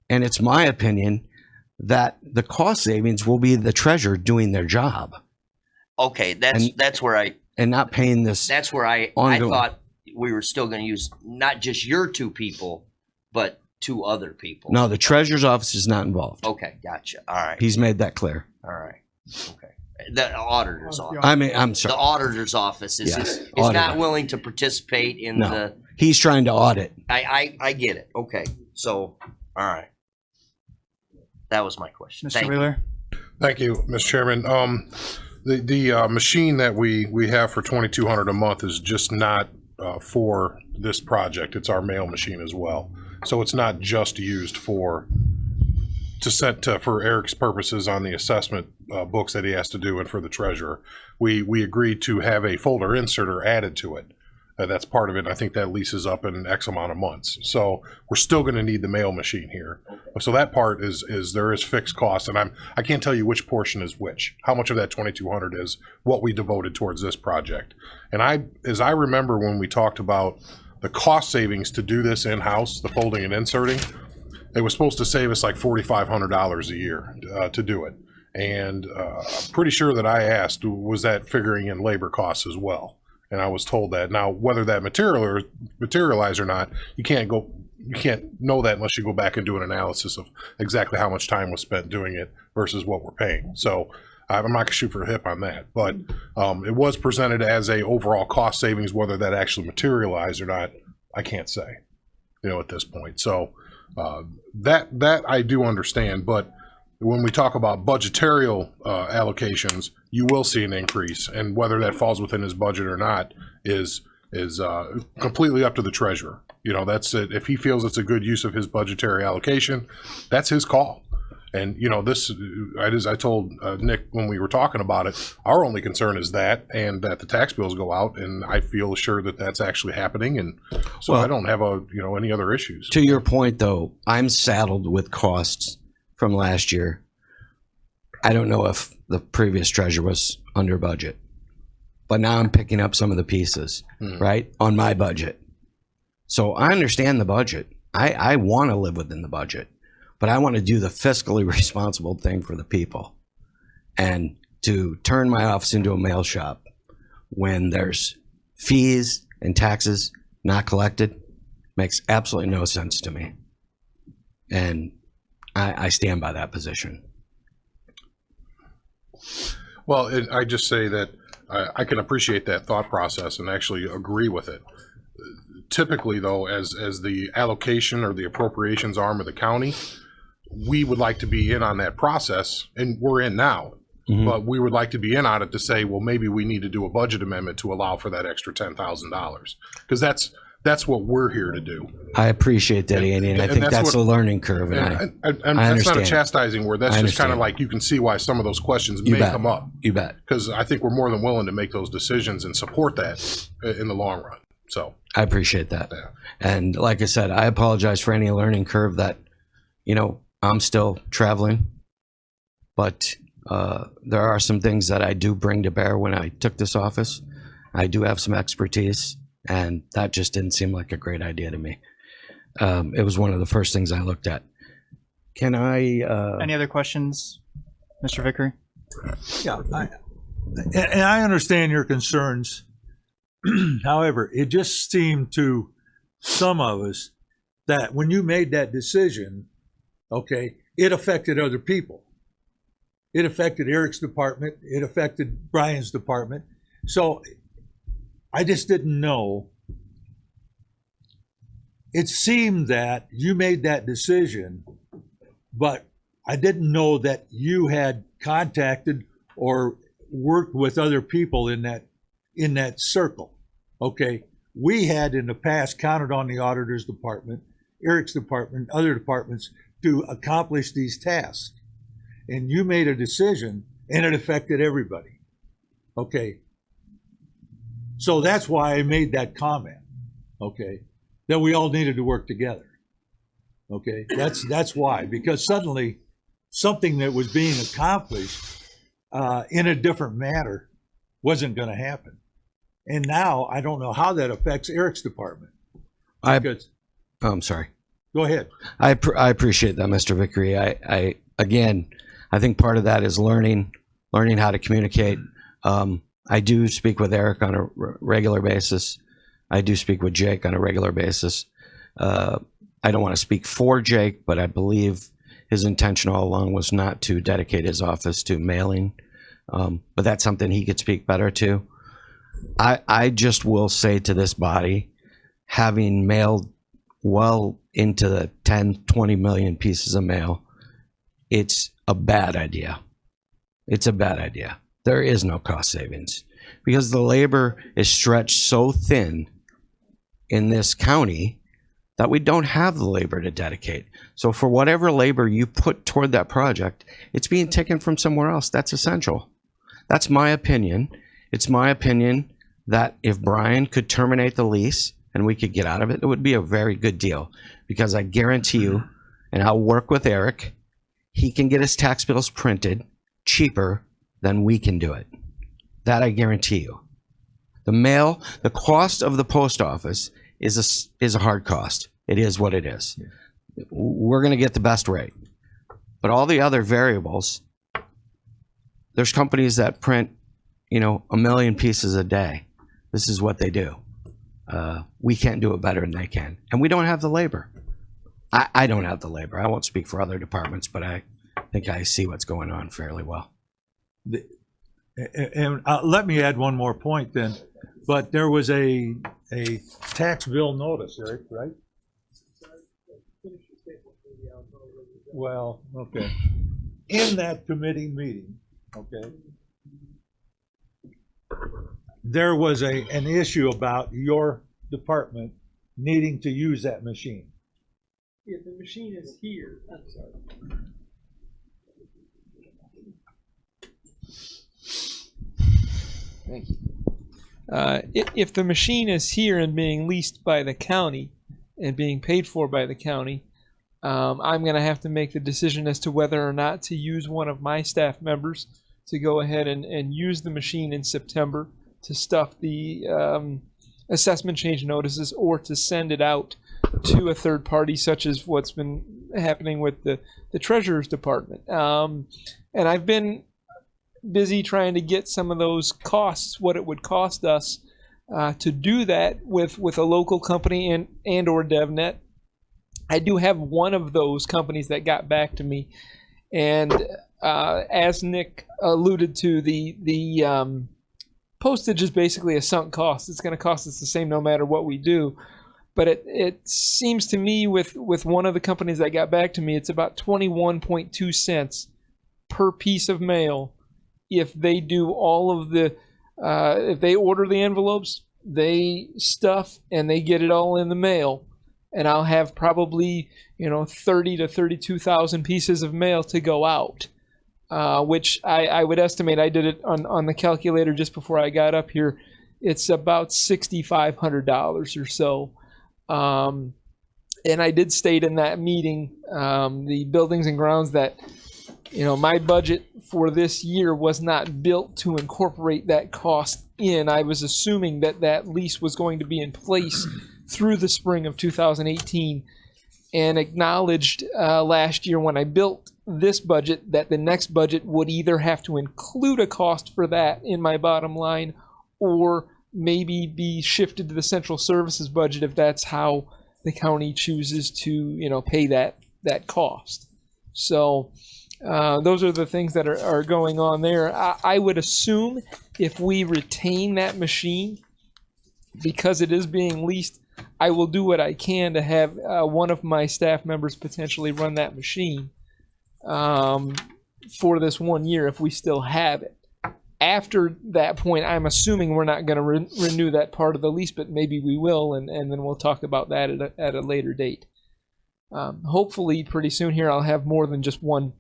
And it's my opinion that the cost savings will be the treasurer doing their job. Okay, that's where I and not paying this. That's where I thought we were still going to use not just your two people, but two other people. No, the treasurer's office is not involved. Okay, gotcha. All right. He's made that clear. All right. Okay. The auditor's office. I'm sorry. The auditor's office is not willing to participate in the. He's trying to audit. I get it. Okay. So, all right. That was my question. Mr. Wheeler. Thank you, Mr. Chairman. The machine that we have for $2,200 a month is just not for this project. It's our mail machine as well. So it's not just used for Eric's purposes on the assessment books that he has to do and for the treasurer. We agreed to have a folder inserter added to it. That's part of it. I think that leases up in X amount of months. So we're still going to need the mail machine here. Okay. So that part is there is fixed cost, and I can't tell you which portion is which. How much of that $2,200 is what we devoted towards this project. And as I remember when we talked about the cost savings to do this in-house, the folding and inserting, it was supposed to save us like $4,500 a year to do it. And I'm pretty sure that I asked, was that figuring in labor costs as well? and I was told that. Now, whether that materialized or not, you can't know that unless you go back and do an analysis of exactly how much time was spent doing it versus what we're paying. So I'm not gonna shoot for a hip on that, but it was presented as a overall cost savings. Whether that actually materialized or not, I can't say, at this point. So that I do understand, but when we talk about budgetarial allocations, you will see an increase, and whether that falls within his budget or not is completely up to the treasurer. That's it. If he feels it's a good use of his budgetary allocation, that's his call. And this, as I told Nick when we were talking about it, our only concern is that, and that the tax bills go out, and I feel assured that that's actually happening, and so I don't have any other issues. To your point, though, I'm saddled with costs from last year. I don't know if the previous treasurer was under budget, but now I'm picking up some of the pieces, right, on my budget. So I understand the budget. I want to live within the budget, but I want to do the fiscally responsible thing for the people. And to turn my office into a mail shop when there's fees and taxes not collected makes absolutely no sense to me. And I stand by that position. Well, I just say that I can appreciate that thought process and actually agree with it. Typically, though, as the allocation or the appropriations arm of the county, we would like to be in on that process, and we're in now. But we would like to be in on it to say, well, maybe we need to do a budget amendment to allow for that extra $10,000, because that's what we're here to do. I appreciate that, Andy, and I think that's a learning curve, and I that's understand. not a chastising word. That's just kind of like, you can see why some of those questions may come up. You bet. Because I think we're more than willing to make those decisions and support that in the long run. So I appreciate that. Yeah. And like I said, I apologize for any learning curve that, I'm still traveling, but there are some things that I do bring to bear when I took this office. I do have some expertise, and that just didn't seem like a great idea to me. It was one of the first things I looked at. Can I? Any other questions, Mr. Vickery? Yeah, and I understand your concerns. However, it just seemed to some of us that when you made that decision, okay, it affected other people. It affected Eric's department. It affected Brian's department. So I just didn't know. It seemed that you made that decision, but I didn't know that you had contacted or worked with other people in that circle. Okay, we had in the past counted on the auditor's department, Eric's department, other departments to accomplish these tasks. And you made a decision, and it affected everybody. Okay, so that's why I made that comment. Okay, that we all needed to work together. Okay, that's why, because suddenly something that was being accomplished in a different manner wasn't going to happen. And now I don't know how that affects Eric's department. I'm sorry. Go ahead. I appreciate that, Mr. Vickery. I think part of that is learning how to communicate. I do speak with Eric on a regular basis. I do speak with Jake on a regular basis. I don't want to speak for Jake, but I believe his intention all along was not to dedicate his office to mailing. But that's something he could speak better to. I just will say to this body, having mailed well into the 10, 20 million pieces of mail, it's a bad idea. It's a bad idea. There is no cost savings because the labor is stretched so thin in this county that we don't have the labor to dedicate. So for whatever labor you put toward that project, it's being taken from somewhere else. That's essential. That's my opinion. It's my opinion that if Brian could terminate the lease and we could get out of it, it would be a very good deal, because I guarantee you, and I'll work with Eric, he can get his tax bills printed cheaper than we can do it. That I guarantee you. The cost of the post office is a hard cost. It is what it is. We're going to get the best rate. But all the other variables, there's companies that print, 1 million pieces a day. This is what they do. We can't do it better than they can. And we don't have the labor. I don't have the labor. I won't speak for other departments, but I think I see what's going on fairly well. And let me add one more point then. But there was a tax bill notice, right? Well, okay. In that committee meeting, okay, there was an issue about your department needing to use that machine. If the machine is here, I'm sorry. Thank you. If the machine is here and being leased by the county and being paid for by the county, I'm going to have to make the decision as to whether or not to use one of my staff members to go ahead and use the machine in September to stuff the assessment change notices, or to send it out to a third party, such as what's been happening with the Treasurer's Department. And I've been busy trying to get some of those costs, what it would cost us to do that with a local company and or DevNet. I do have one of those companies that got back to me, and as Nick alluded to, the postage is basically a sunk cost. It's going to cost us the same no matter what we do. But it seems to me with one of the companies that got back to me, it's about 21.2 cents per piece of mail if they do all of the, if they order the envelopes, they stuff, and they get it all in the mail. And I'll have probably, 30 to 32,000 pieces of mail to go out, which I would estimate, I did it on the calculator just before I got up here, it's about $6,500 or so. And I did state in that meeting, the buildings and grounds, that my budget for this year was not built to incorporate that cost in. I was assuming that lease was going to be in place through the spring of 2018, and acknowledged last year when I built this budget that the next budget would either have to include a cost for that in my bottom line, or maybe be shifted to the central services budget if that's how the county chooses to pay that cost. So those are the things that are going on there. I would assume if we retain that machine, because it is being leased, I will do what I can to have one of my staff members potentially run that machine for this 1 year if we still have it. After that point, I'm assuming we're not going to renew that part of the lease, but maybe we will, and then we'll talk about that at a later date. Hopefully, pretty soon here, I'll have more than just one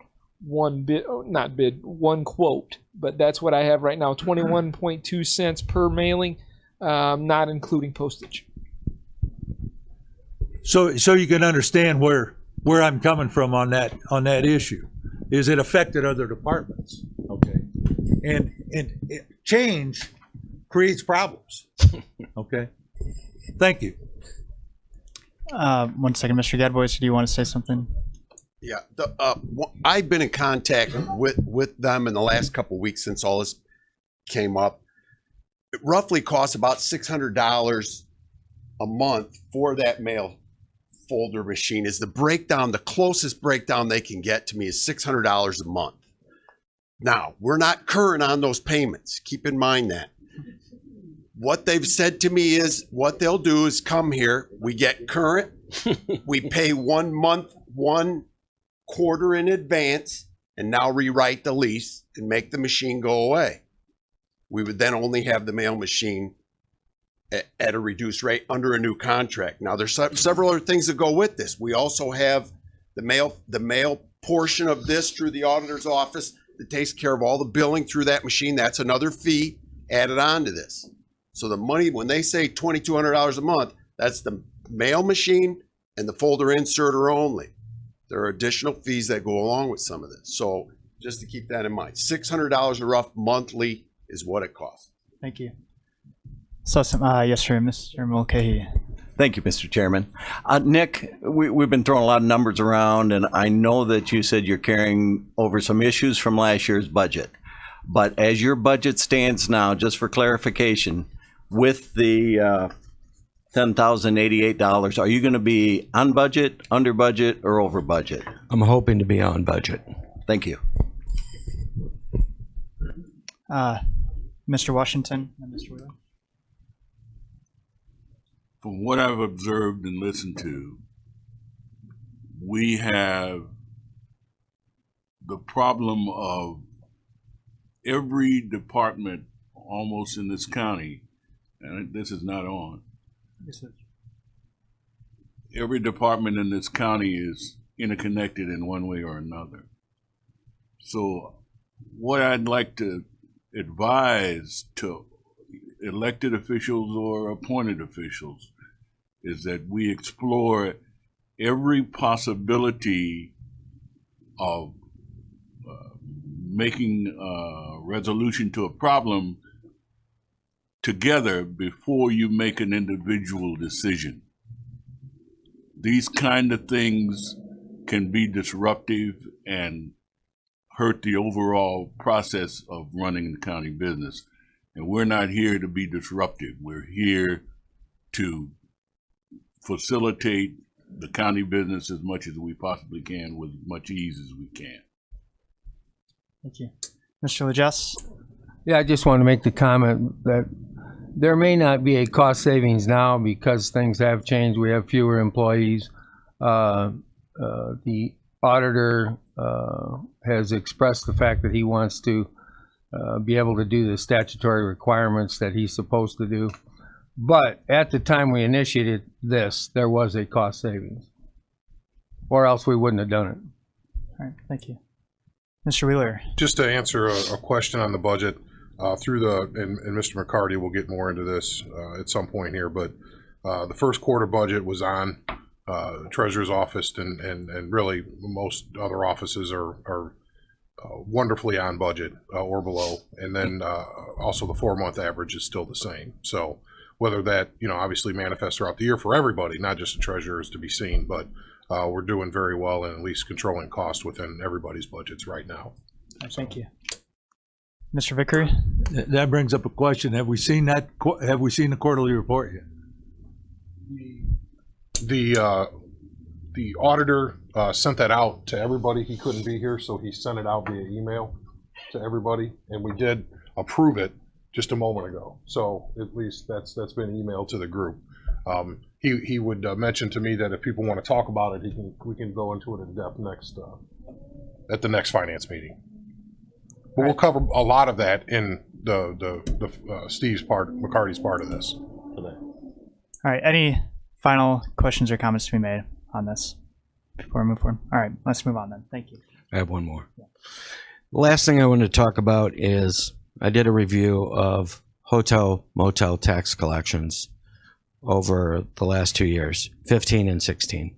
quote, but that's what I have right now, 21.2 cents per mailing, not including postage. So you can understand where I'm coming from on that issue. Is it affected other departments? Okay. And change creates problems. Okay. Thank you. 1 second, Mr. Gadbois, do you want to say something? Yeah, I've been in contact with them in the last couple of weeks since all this came up. It roughly costs about $600 a month for that mail folder machine. Is the breakdown, the closest breakdown they can get to me is $600 a month. Now, we're not current on those payments. Keep in mind that. What they've said to me is what they'll do is come here, we get current, we pay 1 month, 1 quarter in advance, and now rewrite the lease and make the machine go away. We would then only have the mail machine at a reduced rate under a new contract. Now, there's several other things that go with this. We also have the mail portion of this through the auditor's office that takes care of all the billing through that machine. That's another fee added on to this. So the money, when they say $2,200 a month, that's the mail machine and the folder inserter only. There are additional fees that go along with some of this. So just to keep that in mind, $600 a rough monthly is what it costs. Thank you. So, yes, sir, Mr. Mulcahy. Thank you, Mr. Chairman. Nick, we've been throwing a lot of numbers around, and I know that you said you're carrying over some issues from last year's budget. But as your budget stands now, just for clarification, with the $10,088, are you going to be on budget, under budget, or over budget? I'm hoping to be on budget. Thank you. Mr. Washington and Mr. Wheeler. From what I've observed and listened to, we have the problem of every department almost in this county, and this is not on. Every department in this county is interconnected in one way or another. So what I'd like to advise to elected officials or appointed officials is that we explore every possibility of making a resolution to a problem together before you make an individual decision. These kind of things can be disruptive and hurt the overall process of running the county business. And we're not here to be disruptive. We're here to facilitate the county business as much as we possibly can with as much ease as we can. Thank you. Mr. Legess? Yeah, I just want to make the comment that there may not be a cost savings now because things have changed. We have fewer employees. The auditor has expressed the fact that he wants to be able to do the statutory requirements that he's supposed to do. But at the time we initiated this, there was a cost savings, or else we wouldn't have done it. All right, thank you. Mr. Wheeler? Just to answer a question on the budget, through the, and Mr. McCarty will get more into this at some point here, but the first quarter budget was on Treasurer's office, and really most other offices are wonderfully on budget or below. And then also the 4-month average is still the same. So whether that, obviously manifests throughout the year for everybody, not just the treasurers, to be seen, but we're doing very well in at least controlling costs within everybody's budgets right now. Thank you. Mr. Vickery? That brings up a question. Have we seen that? Have we seen the quarterly report yet? The auditor sent that out to everybody. He couldn't be here, so he sent it out via email to everybody, and we did approve it just a moment ago. So at least that's been emailed to the group. He would mention to me that if people want to talk about it, we can go into it in depth at the next finance meeting. But we'll cover a lot of that in the Steve's part, McCarty's part of this today. All right, any final questions or comments to be made on this before we move forward? All right, let's move on then. Thank you. I have one more. Yeah. The last thing I want to talk about is I did a review of hotel motel tax collections over the last 2 years, 15 and 16.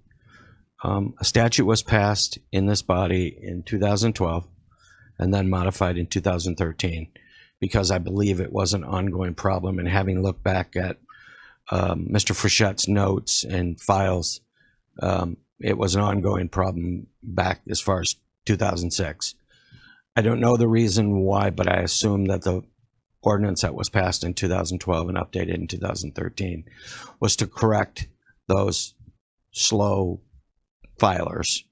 A statute was passed in this body in 2012 and then modified in 2013 because I believe it was an ongoing problem. And having looked back at Mr. Frechette's notes and files, it was an ongoing problem back as far as 2006. I don't know the reason why, but I assume that the ordinance that was passed in 2012 and updated in 2013 was to correct those slow filers.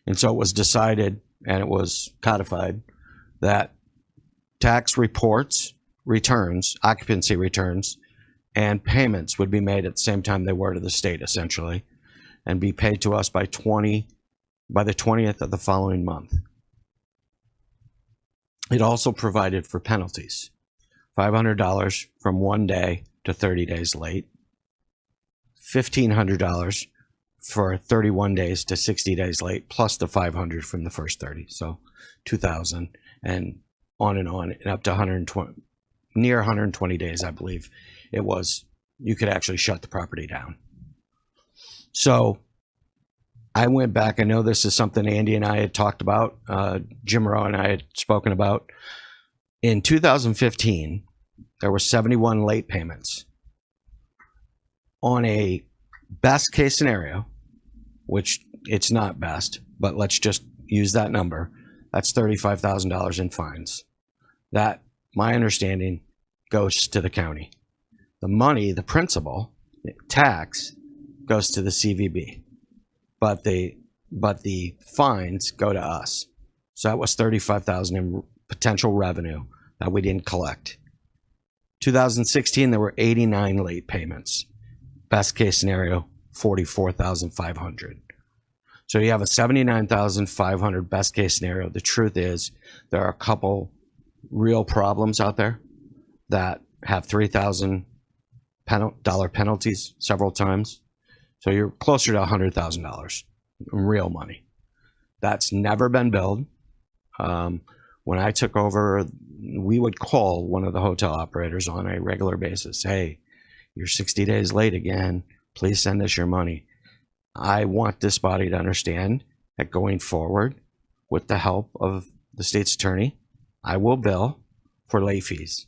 And so it was decided, and it was codified, that tax reports, returns, occupancy returns, and payments would be made at the same time they were to the state, essentially, and be paid to us by the 20th of the following month. It also provided for penalties, $500 from 1 day to 30 days late, $1,500 for 31 days to 60 days late, plus the $500 from the first 30, so $2,000, and on, and up to 120, near 120 days, I believe it was. You could actually shut the property down. So I went back. I know this is something Andy and I had talked about, Jim Rowe and I had spoken about. In 2015, there were 71 late payments. On a best case scenario, which it's not best, but let's just use that number, that's $35,000 in fines. That, my understanding, goes to the county. The money, the principal tax, goes to the CVB, but the fines go to us. So that was $35,000 in potential revenue that we didn't collect. 2016, there were 89 late payments. Best case scenario, 44,500. So you have a 79,500 best case scenario. The truth is, there are a couple real problems out there that have $3,000 penalties several times. So you're closer to $100,000 in real money. That's never been billed. When I took over, we would call one of the hotel operators on a regular basis. Hey, you're 60 days late again. Please send us your money. I want this body to understand that going forward, with the help of the state's attorney, I will bill for late fees.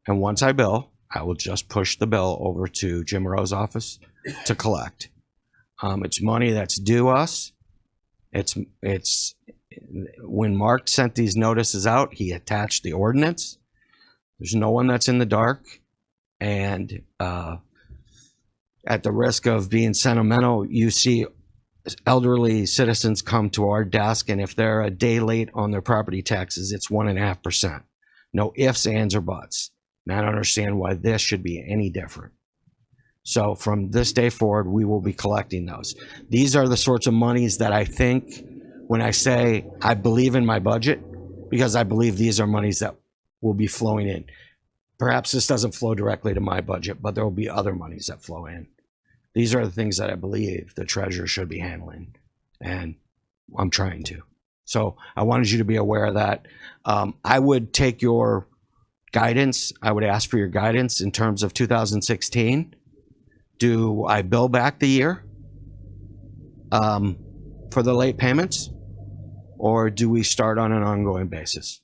And once I bill, I will just push the bill over to Jim Rowe's office to collect. It's money that's due us. It's when Mark sent these notices out, he attached the ordinance. There's no one that's in the dark. And at the risk of being sentimental, you see elderly citizens come to our desk, and if they're a day late on their property taxes, it's 1.5%. No ifs, ands, or buts. And I don't understand why this should be any different. So from this day forward, we will be collecting those. These are the sorts of monies that I think, when I say I believe in my budget, because I believe these are monies that will be flowing in. Perhaps this doesn't flow directly to my budget, but there will be other monies that flow in. These are the things that I believe the treasurer should be handling, and I'm trying to. So I wanted you to be aware of that. I would take your guidance. I would ask for your guidance in terms of 2016. Do I bill back the year for the late payments, or do we start on an ongoing basis?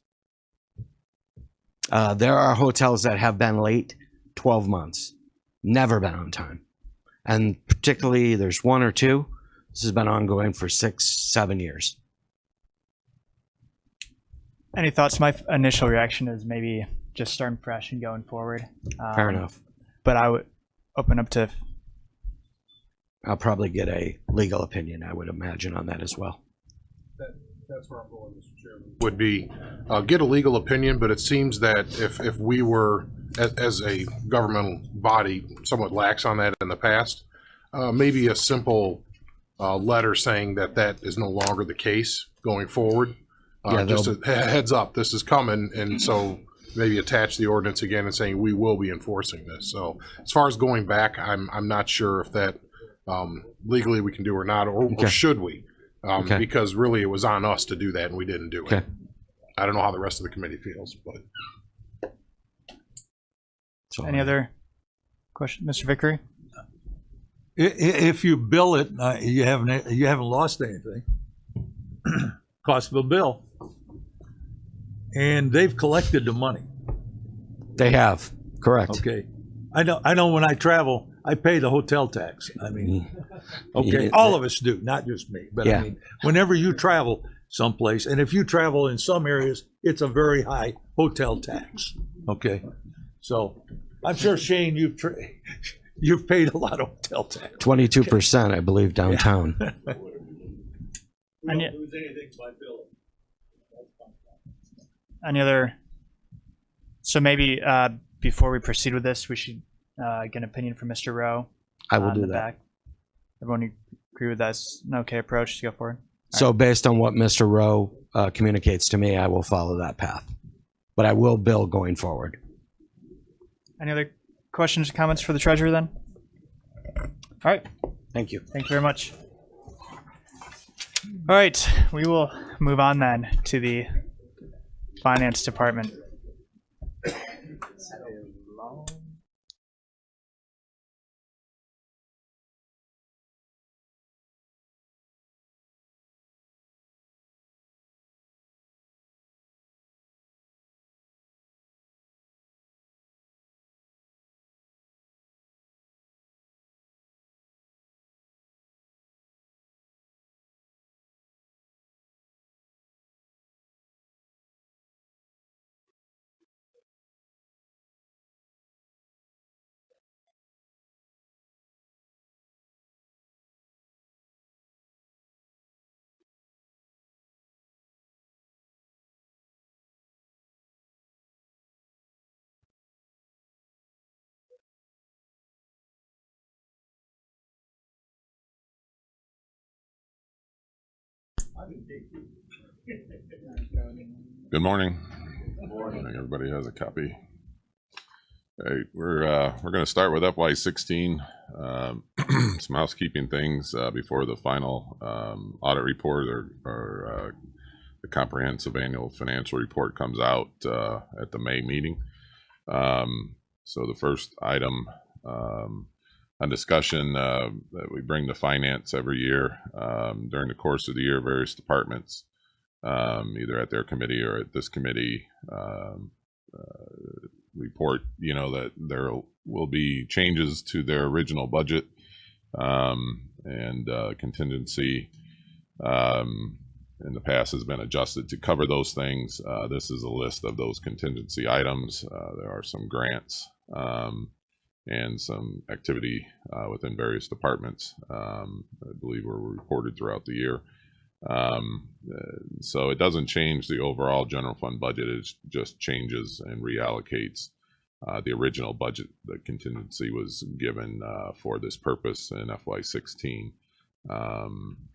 There are hotels that have been late 12 months, never been on time. And particularly, there's one or two. This has been ongoing for 6-7 years. Any thoughts? My initial reaction is maybe just starting fresh and going forward. Fair enough. But I would open up to... I'll probably get a legal opinion, I would imagine, on that as well. That's where I'm going, Mr. Chairman. Would be get a legal opinion, but it seems that if we were, as a governmental body, somewhat lax on that in the past, maybe a simple letter saying that that is no longer the case going forward. Just a heads up, this is coming, and so maybe attach the ordinance again and saying we will be enforcing this. So as far as going back, I'm not sure if that legally we can do or not, or should we? Because really it was on us to do that and we didn't do it. I don't know how the rest of the committee feels, but. Any other question, Mr. Vickery? If you bill it, you haven't lost anything. Cost of a bill. And they've collected the money. They have, correct. Okay. I know when I travel, I pay the hotel tax. I mean, okay, all of us do, not just me. But I mean, whenever you travel someplace, and if you travel in some areas, it's a very high hotel tax. Okay. So I'm sure, Shane, you've paid a lot of hotel tax. 22%, I believe, downtown. Any other? So maybe before we proceed with this, we should get an opinion from Mr. Rowe. I will do that. Everyone agree with that's an okay approach to go forward? So based on what Mr. Rowe communicates to me, I will follow that path. But I will bill going forward. Any other questions or comments for the treasurer then? All right. Thank you. Thank you very much. All right, we will move on then to the finance department. Good morning. Good morning. Everybody has a copy. Hey, we're going to start with FY16. Some housekeeping things before the final audit report or the comprehensive annual financial report comes out at the May meeting. So the first item on discussion that we bring to finance every year during the course of the year, various departments, either at their committee or at this committee, report, that there will be changes to their original budget and contingency in the past has been adjusted to cover those things. This is a list of those contingency items. There are some grants and some activity within various departments, I believe were reported throughout the year. So it doesn't change the overall general fund budget. It just changes and reallocates the original budget. The contingency was given for this purpose in FY16.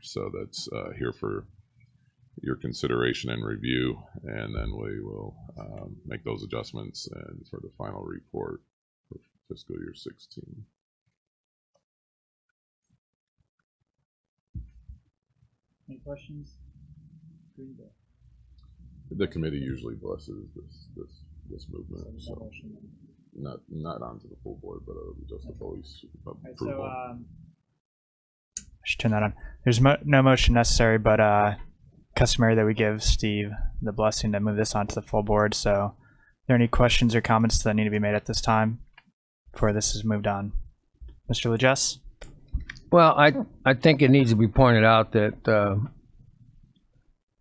So that's here for your consideration and review, and then we will make those adjustments and for the final report for fiscal year 16. Any questions? The committee usually blesses this movement, so not onto the full board, but just the voice approval. So I should turn that on. There's no motion necessary, but customary that we give Steve the blessing to move this onto the full board. So, are there any questions or comments that need to be made at this time before this is moved on? Mr. Legess? Well, I think it needs to be pointed out that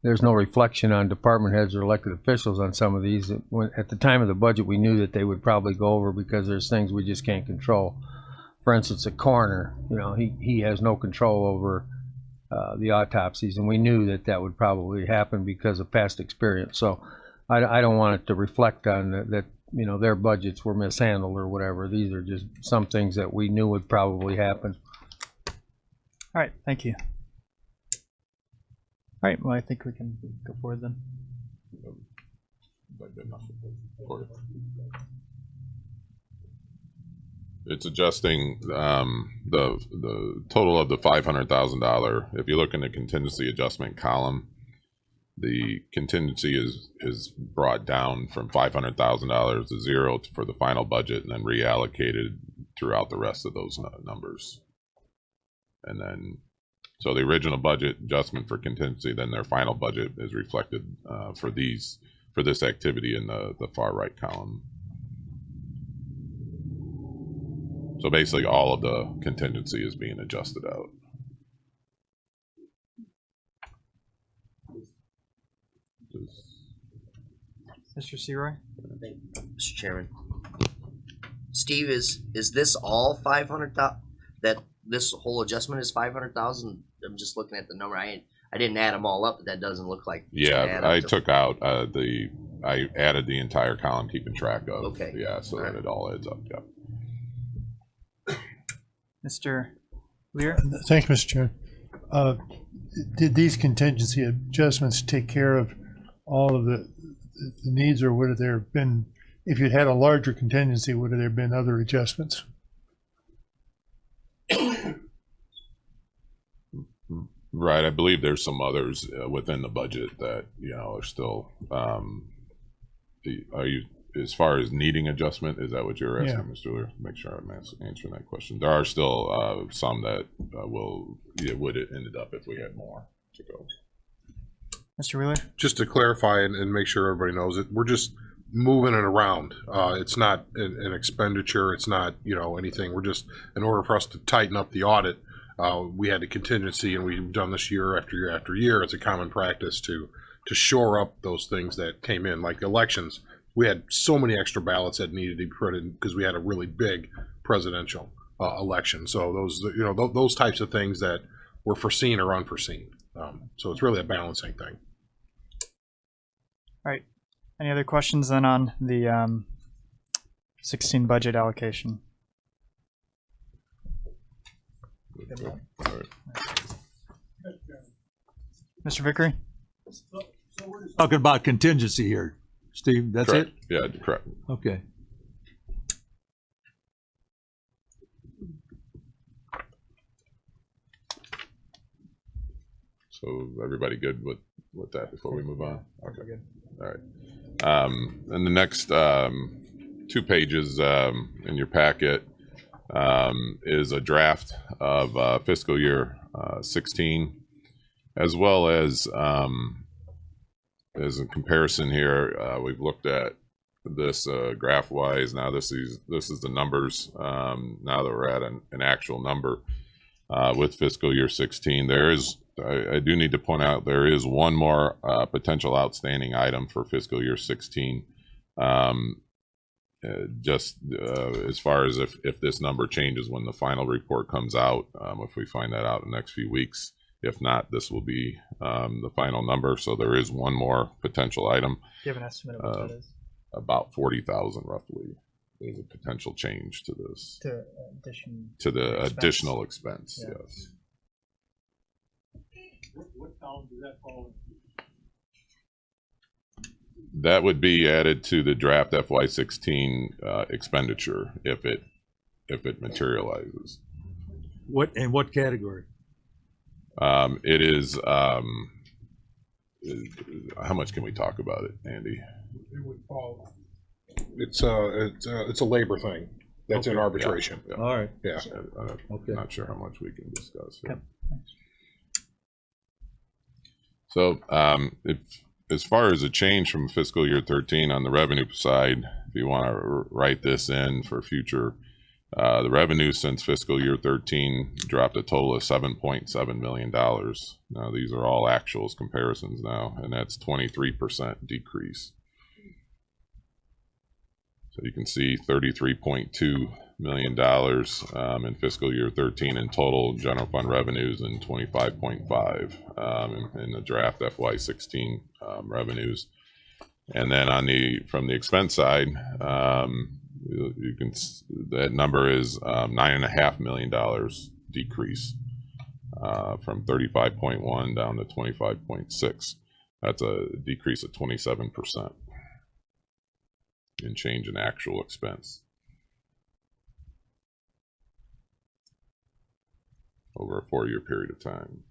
there's no reflection on department heads or elected officials on some of these. At the time of the budget, we knew that they would probably go over because there's things we just can't control. For instance, a coroner, he has no control over the autopsies, and we knew that would probably happen because of past experience. So I don't want it to reflect on that their budgets were mishandled or whatever. These are just some things that we knew would probably happen. All right, thank you. All right, well, I think we can go forward then. It's adjusting the total of the $500,000. If you look in the contingency adjustment column, the contingency is brought down from $500,000 to zero for the final budget, and then reallocated throughout the rest of those numbers. And then, so the original budget adjustment for contingency, then their final budget is reflected for this activity in the far right column. So basically, all of the contingency is being adjusted out. Mr. Seroy? Mr. Chairman. Steve, is this all 500,000? That this whole adjustment is 500,000? I'm just looking at the number. I didn't add them all up, but that doesn't look like. Yeah, I took out I added the entire column, keeping track of. Okay. Yeah, so that it all adds up. Yeah. Mr. Lear? Thank you, Mr. Chairman. Did these contingency adjustments take care of all of the needs, or would there have been, if you'd had a larger contingency, would there have been other adjustments? Right, I believe there's some others within the budget that are still. Are you, as far as needing adjustment, is that what you're asking, Mr. Lear? Make sure I'm answering that question. There are still some that would it ended up if we had more to go. Mr. Wheeler? Just to clarify and make sure everybody knows it, we're just moving it around. It's not an expenditure. It's not anything. We're just, in order for us to tighten up the audit, we had a contingency, and we've done this year after year after year. It's a common practice to shore up those things that came in, like the elections. We had so many extra ballots that needed to be put in because we had a really big presidential election. So those types of things that were foreseen or unforeseen. So it's really a balancing thing. All right. Any other questions then on the 16 budget allocation? Mr. Vickery? Talking about contingency here, Steve, that's Correct. it? Yeah, correct. Okay. So everybody good with that before we move on? Okay. All right. And the next 2 pages in your packet is a draft of fiscal year 16, as well as a comparison here. We've looked at this graph wise. Now this is the numbers. Now that we're at an actual number with fiscal year 16, there is. I do need to point out there is one more potential outstanding item for fiscal year 16. Just as far as if this number changes when the final report comes out, if we find that out in the next few weeks. If not, this will be the final number. So there is one more potential item. Do you have an estimate of what that is? About 40,000 roughly is a potential change to this. To the additional expense, Yeah. yes. What column does that fall in? That would be added to the draft FY16 expenditure if it materializes. What category? It is how much can we talk about it, Andy? It would fall. It's a labor thing that's in arbitration. Yeah. All right. Yeah. I'm not sure how much we can discuss. Yeah. So if as far as a change from fiscal year 13 on the revenue side, if you want to write this in for future, the revenue since fiscal year 13 dropped a total of $7.7 million. Now these are all actuals comparisons now, and that's 23% decrease. So you can see $33.2 million in fiscal year 13 in total general fund revenues, and 25.5 in the draft FY16 revenues. And then from the expense side, you can that number is $9.5 million decrease from 35.1 down to 25.6. That's a decrease of 27% in change in actual expense over a 4-year period of time.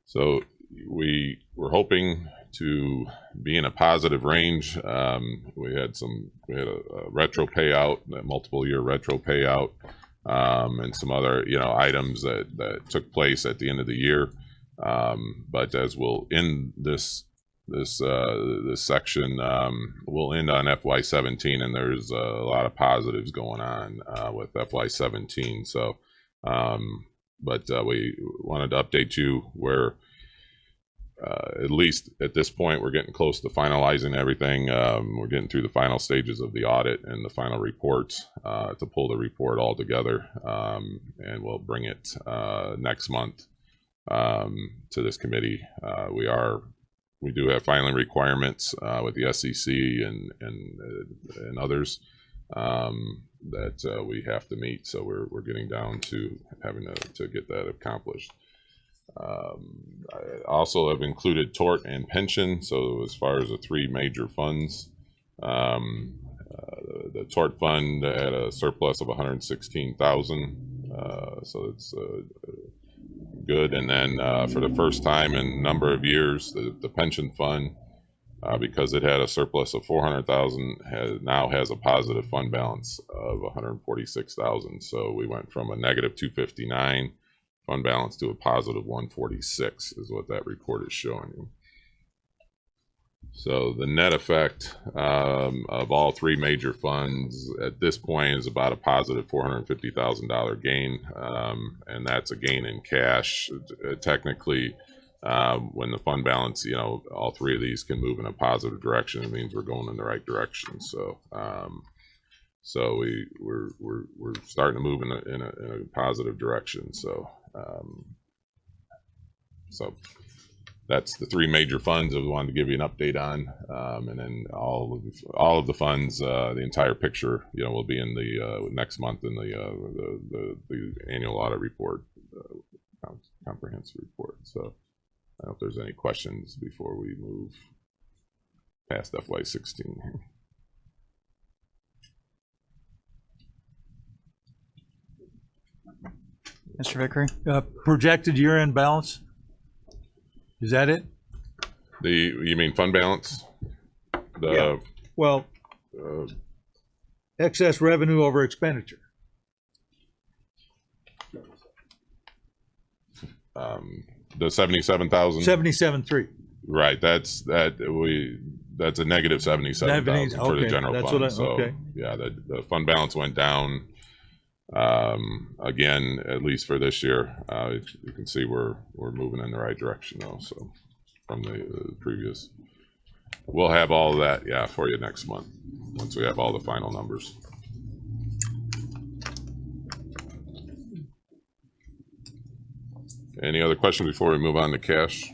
So we were hoping to be in a positive range. We had a retro payout, a multiple year retro payout, and some other items that took place at the end of the year. But as we'll end this section, we'll end on FY17, and there's a lot of positives going on with FY17. So. But we wanted to update you where, at least at this point, we're getting close to finalizing everything. We're getting through the final stages of the audit and the final reports to pull the report all together, and we'll bring it next month to this committee. We do have filing requirements with the SEC and others that we have to meet, so we're getting down to having to get that accomplished. I also have included tort and pension. So as far as the 3 major funds, the tort fund had a surplus of 116,000, so it's good. And then for the first time in a number of years, the pension fund, because it had a surplus of 400,000, now has a positive fund balance of 146,000. So we went from a negative 259 fund balance to a positive 146 is what that report is showing you. So the net effect of all 3 major funds at this point is about a positive $450,000 gain, and that's a gain in cash. Technically, when the fund balance, all 3 of these can move in a positive direction, it means we're going in the right direction. So, we're starting to move in a positive direction. So, that's the three major funds that we wanted to give you an update on, and then all of the funds, the entire picture, will be in the next month in the annual audit report, comprehensive report. So I don't know if there's any questions before we move past FY16 here. Mr. Vickery? Projected year-end balance? Is that it? You mean fund balance? Yeah. Well, excess revenue over expenditure. The 77,000. 77.3. Right. That's a negative 77,000 for the general that's fund. What so yeah, the fund balance went down again, at least for this year. You can see we're moving in the right direction though. So from the previous, we'll have all of that for you next month once we have all the final numbers. Any other questions before we move on to cash?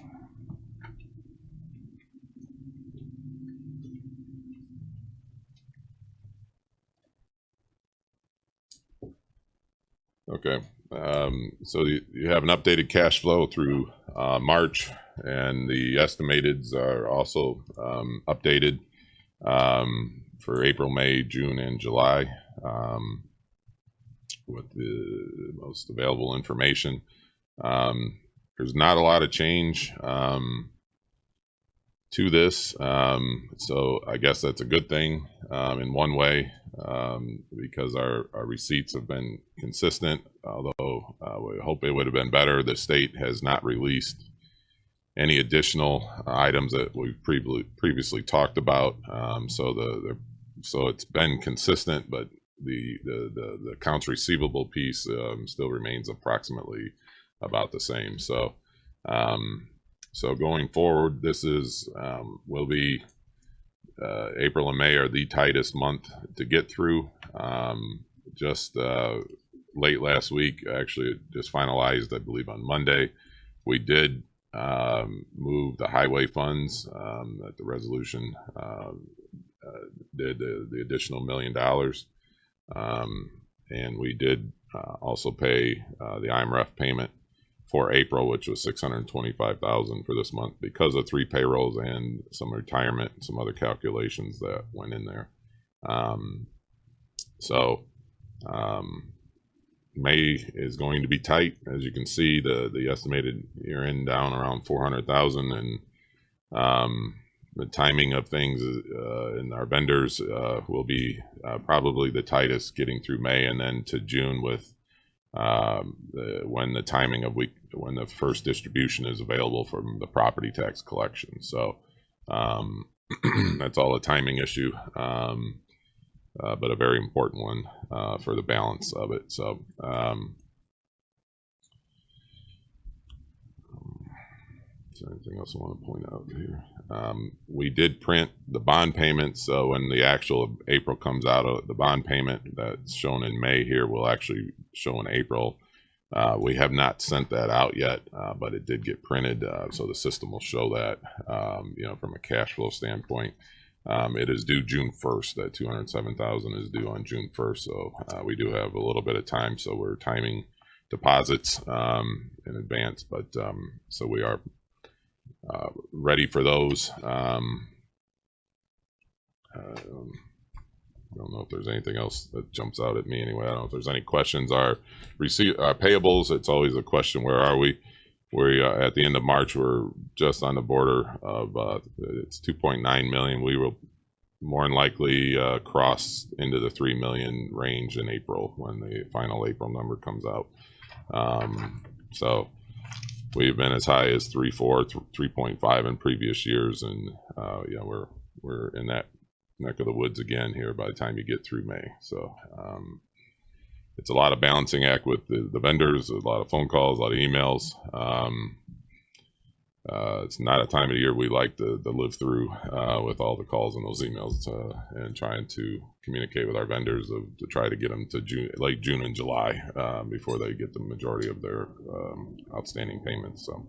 Okay, so you have an updated cash flow through March, and the estimateds are also updated for April, May, June, and July with the most available information. There's not a lot of change to this, so I guess that's a good thing in one way, because our receipts have been consistent, although we hope it would have been better. The state has not released any additional items that we've previously talked about, so it's been consistent, but the accounts receivable piece still remains approximately about the same. So going forward, this is will be April and May are the tightest month to get through. Just late last week, actually just finalized, I believe on Monday, we did move the highway funds that the resolution did the additional $1 million, and we did also pay the IMRF payment for April, which was $625,000 for this month because of 3 payrolls and some retirement and some other calculations that went in there. May is going to be tight, as you can see. The estimated year-end down around 400,000, and the timing of things in our vendors will be probably the tightest getting through May, and then to June with when the timing of when the first distribution is available from the property tax collection. So that's all a timing issue, but a very important one for the balance of it. So is there anything else I want to point out here? We did print the bond payments, so when the actual April comes out, the bond payment that's shown in May here will actually show in April. We have not sent that out yet, but it did get printed, so the system will show that. From a cash flow standpoint, it is due June 1st. That $207,000 is due on June 1st, so we do have a little bit of time. So we're timing deposits in advance, but so we are ready for those. I don't know if there's anything else that jumps out at me anyway. I don't know if there's any questions. Our payables, it's always a question, where are we? We're at the end of March, we're just on the border of it's 2.9 million. We will more than likely cross into the 3 million range in April when the final April number comes out. So we've been as high as 3.5 in previous years, and we're in that neck of the woods again here by the time you get through May. So it's a lot of balancing act with the vendors, a lot of phone calls, a lot of emails. It's not a time of the year we like to live through with all the calls and those emails, and trying to communicate with our vendors to try to get them to late June and July before they get the majority of their outstanding payments. So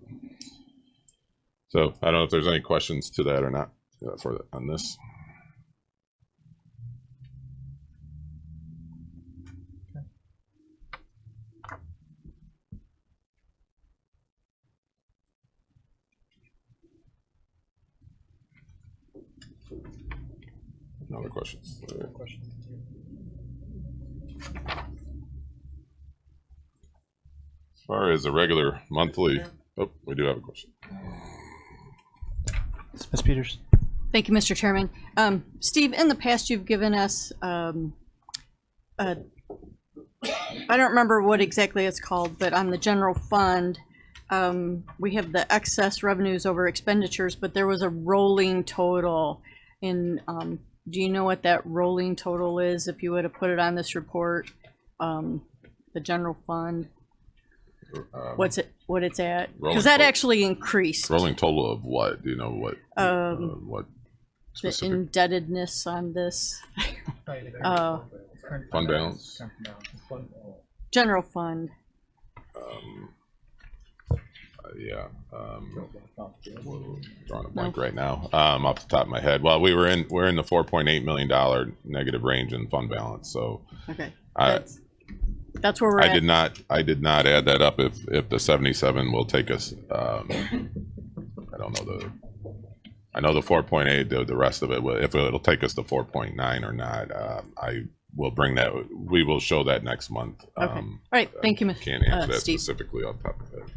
So I don't know if there's any questions to that or not on this. No other questions. As far as the regular monthly, oh, we do have a question. Ms. Peters. Thank you, Mr. Chairman. Steve, in the past, you've given us, I don't remember what exactly it's called, but on the general fund, we have the excess revenues over expenditures, but there was a rolling total. In, do you know what that rolling total is if you would have put it on this report? The general fund, what it's at? Because that actually increased. Rolling total of what? Do you know what? What the specific? indebtedness on this. Fund balance? General fund. Yeah. Drawing a blank right now. Off the top of my head. Well, we're in the $4.8 million negative range in fund balance. So okay. That's where we're at. I did not add that up if the 77 will take us. I don't know I know the 4.8, the rest of it, if it'll take us to 4.9 or not, I will bring that. We will show that next month. Okay. All right. Thank you, Mr. Can't answer that Steve. specifically off the top of my head.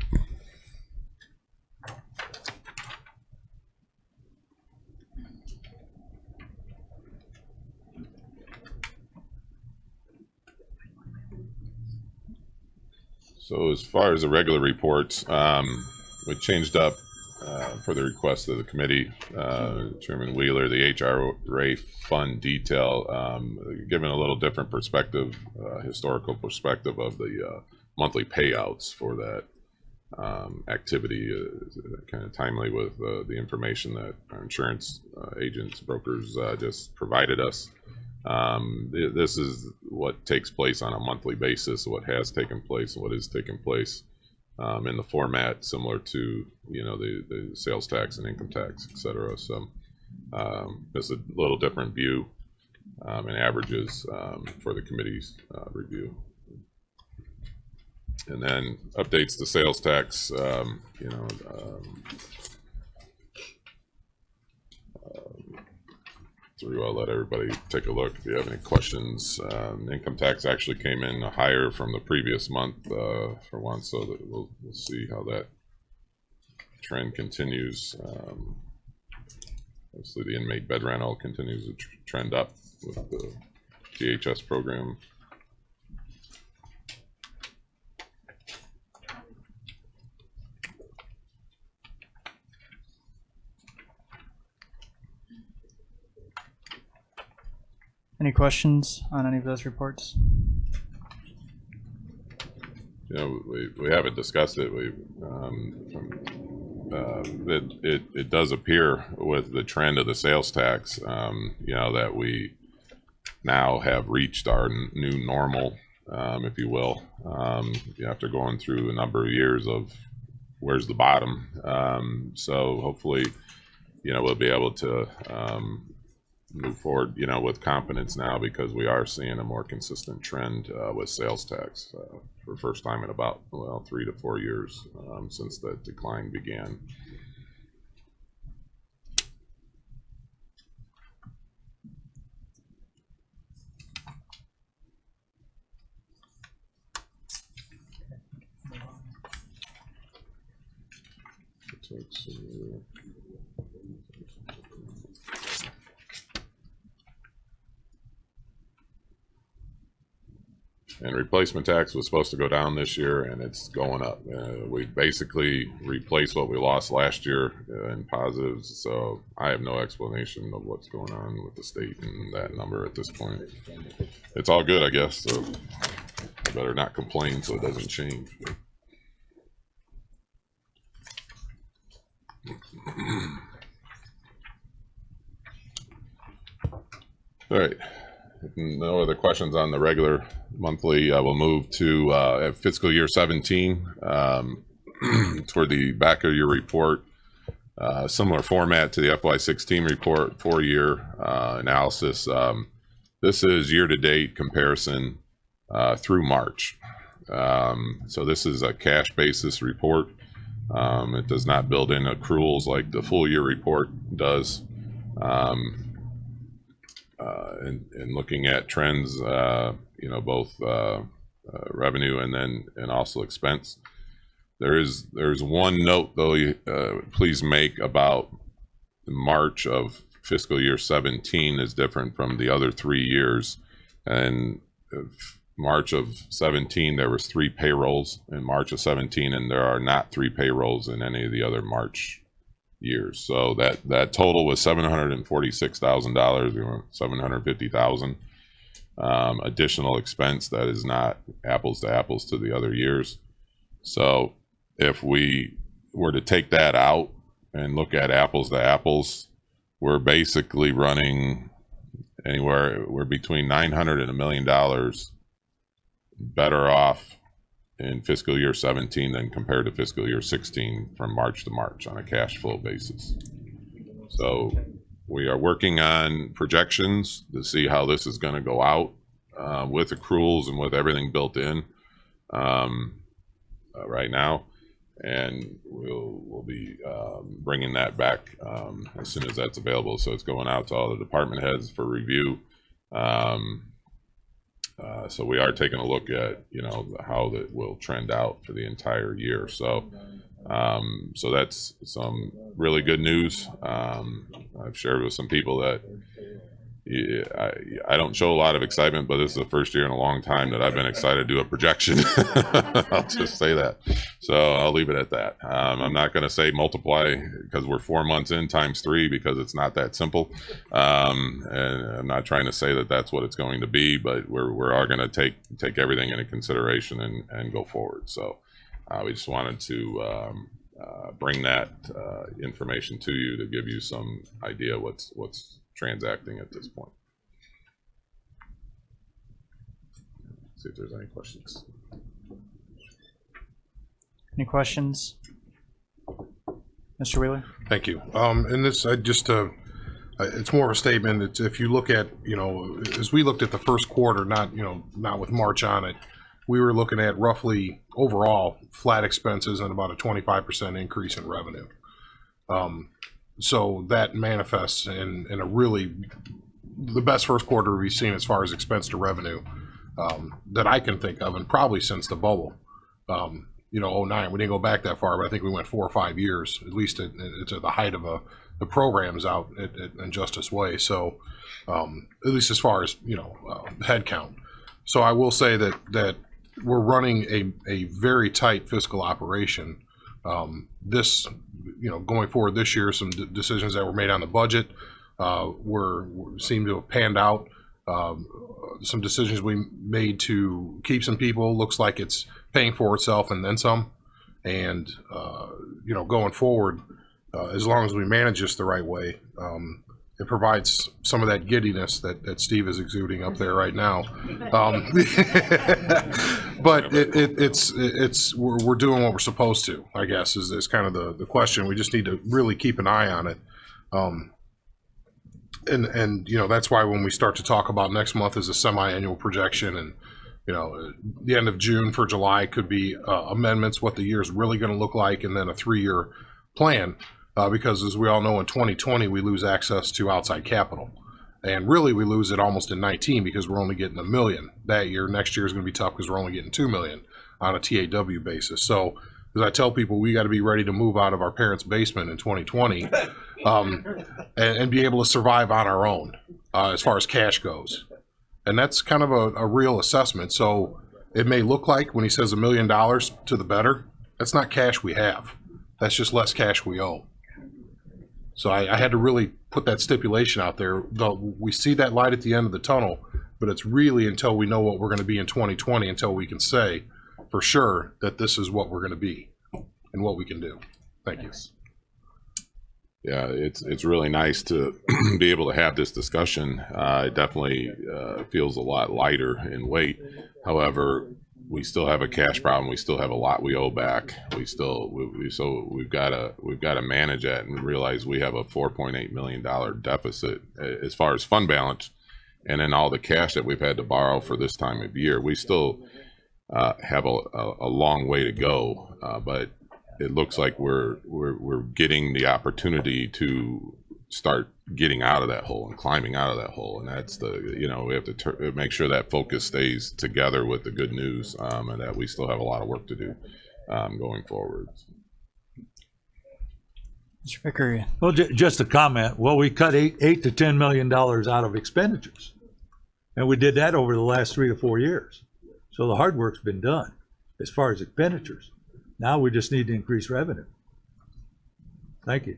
So as far as the regular reports, we changed up for the request of the committee, Chairman Wheeler, the HRA fund detail, given a little different perspective, historical perspective of the monthly payouts for that activity, kind of timely with the information that our insurance agents, brokers just provided us. This is what takes place on a monthly basis, what has taken place and what is taking place in the format similar to, the sales tax and income tax, et cetera. So it's a little different view and averages for the committee's review. And then updates to sales tax, through. I'll let everybody take a look if you have any questions. Income tax actually came in higher from the previous month for once, so that we'll see how that trend continues. Obviously, the inmate bed rental continues to trend up with the DHS program. Any questions on any of those reports? We haven't discussed it. It does appear with the trend of the sales tax, that we now have reached our new normal, if you will, after going through a number of years of where's the bottom. So hopefully, we'll be able to move forward, with confidence now, because we are seeing a more consistent trend with sales tax for the first time in about 3 to 4 years since the decline began. And replacement tax was supposed to go down this year, and it's going up. We basically replaced what we lost last year in positives, so I have no explanation of what's going on with the state and that number at this point. It's all good, I guess, so I better not complain so it doesn't change. All right. If no other questions on the regular monthly, we'll move to fiscal year 17. Toward the back of your report, Similar format to the FY16 report, 4-year analysis. This is year-to-date comparison through March. So this is a cash basis report. It does not build in accruals like the full year report does. And looking at trends, both revenue and also expense. There's one note though, please make about March of fiscal year 17 is different from the other 3 years. And March of 17, there was 3 payrolls in March of 17, and there are not 3 payrolls in any of the other March years. So that total was $746,000, $750,000 additional expense that is not apples to apples to the other years. So if we were to take that out and look at apples to apples, we're basically running we're between $900,000 and $1 million better off in fiscal year 17 than compared to fiscal year 16 from March to March on a cash flow basis. So we are working on projections to see how this is going to go out with accruals and with everything built in right now. And we'll be bringing that back as soon as that's available. So it's going out to all the department heads for review. So we are taking a look at how that will trend out for the entire year. So so that's some really good news. I've shared with some people that I don't show a lot of excitement, but this is the first year in a long time that I've been excited to do a projection. I'll just say that. So I'll leave it at that. I'm not going to say multiply because we're 4 months in times 3 because it's not that simple. And I'm not trying to say that that's what it's going to be, but we are going to take everything into consideration and go forward. So we just wanted to bring that information to you to give you some idea what's transacting at this point. See if there's any questions. Any questions? Mr. Wheeler? Thank you. And this, it's more of a statement. It's, if you look at, as we looked at the first quarter, not with March on it, we were looking at roughly overall flat expenses and about a 25% increase in revenue. So that manifests in a really the best first quarter we've seen as far as expense to revenue that I can think of, and probably since the bubble. 09, we didn't go back that far, but I think we went 4 or 5 years, at least at the height of the programs out in Justice Way. So at least as far as, head count. So I will say that we're running a very tight fiscal operation. This, going forward this year, some decisions that were made on the budget seem to have panned out. Some decisions we made to keep some people looks like it's paying for itself and then some. And going forward, as long as we manage this the right way, it provides some of that giddiness that Steve is exuding up there right now. But we're doing what we're supposed to, I guess, is kind of the question. We just need to really keep an eye on it. And that's why when we start to talk about next month as a semi-annual projection, and the end of June for July could be amendments, what the year is really going to look like, and then a 3-year plan. Because as we all know, in 2020, we lose access to outside capital. And really, we lose it almost in 19 because we're only getting $1 million that year. Next year is going to be tough because we're only getting $2 million on a TAW basis. So as I tell people, we got to be ready to move out of our parents' basement in 2020 and be able to survive on our own as far as cash goes. And that's kind of a real assessment. So it may look like when he says $1 million to the better, that's not cash we have. That's just less cash we owe. So I had to really put that stipulation out there. We see that light at the end of the tunnel, but it's really until we know what we're going to be in 2020 until we can say for sure that this is what we're going to be and what we can do. Thank you. Yeah, it's really nice to be able to have this discussion. It definitely feels a lot lighter in weight. However, we still have a cash problem. We still have a lot we owe back. So we've got to manage that and realize we have a $4.8 million deficit as far as fund balance, and then all the cash that we've had to borrow for this time of year. We still have a long way to go, but it looks like we're getting the opportunity to start getting out of that hole and climbing out of that hole. And that's we have to make sure that focus stays together with the good news, and that we still have a lot of work to do going forward. Mr. Vickery. Well, just a comment. Well, we cut $8 to $10 million out of expenditures, and we did that over the last 3 to 4 years. So the hard work's been done as far as expenditures. Now we just need to increase revenue. Thank you.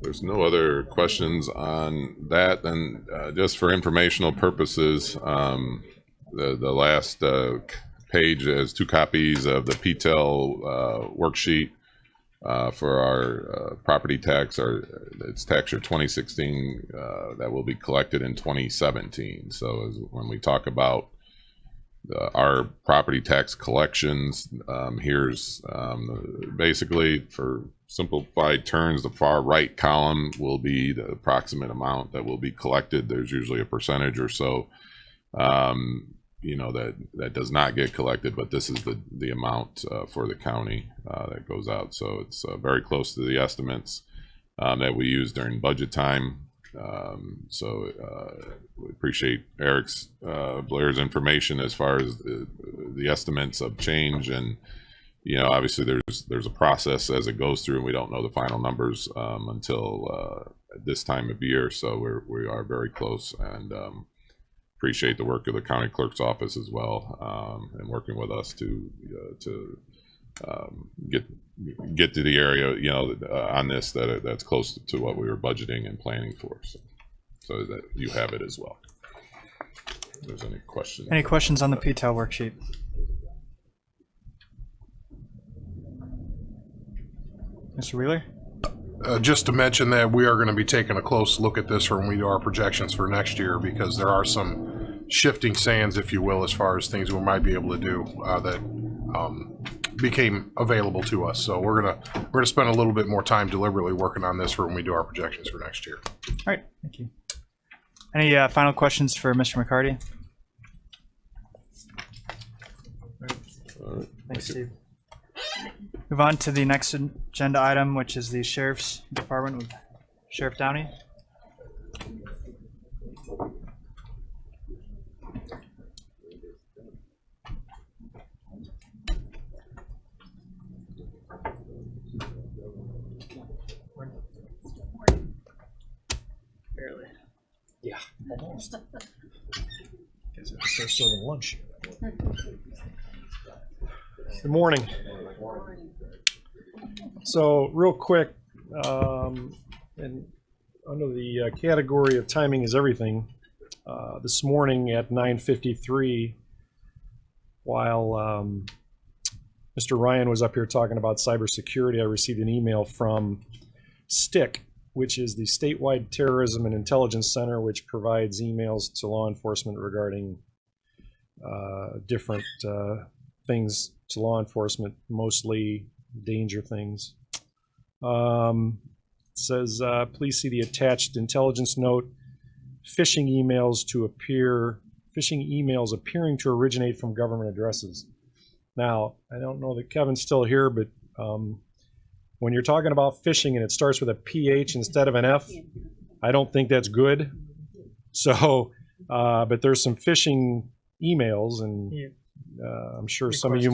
There's no other questions on that. And just for informational purposes, the last page has 2 copies of the PTEL worksheet for our property tax. It's tax year 2016 that will be collected in 2017. So when we talk about our property tax collections, here's basically, for simplified terms, the far right column will be the approximate amount that will be collected. There's usually a percentage or so that does not get collected, but this is the amount for the county that goes out. So it's very close to the estimates that we use during budget time. We appreciate Eric's Blair's information as far as the estimates of change, and obviously there's a process as it goes through, and we don't know the final numbers until this time of year. So we are very close, and appreciate the work of the county clerk's office as well, and working with us to get to the area on this that's close to what we were budgeting and planning for. So that you have it as well. If there's any questions. Any questions on the PTEL worksheet? Mr. Wheeler? Just to mention that we are going to be taking a close look at this when we do our projections for next year, because there are some shifting sands, if you will, as far as things we might be able to do that became available to us. So we're gonna spend a little bit more time deliberately working on this for when we do our projections for next year. All right, thank you. Any final questions for Mr. McCarty? Thanks, Steve. Move on to the next agenda item, which is the Sheriff's Department with Sheriff Downey. Barely. Yeah, almost. Guess I start serving lunch. Good morning. So real quick, and under the category of timing is everything, this morning at 9:53, while Mr. Ryan was up here talking about cybersecurity, I received an email from STIC, which is the Statewide Terrorism and Intelligence Center, which provides emails to law enforcement regarding different things to law enforcement, mostly danger things. It says, please see the attached intelligence note. Phishing emails appearing to originate from government addresses. Now, I don't know that Kevin's still here, but when you're talking about phishing and it starts with a PH instead of an F, I don't think that's good. So, but there's some phishing emails, and I'm sure some of you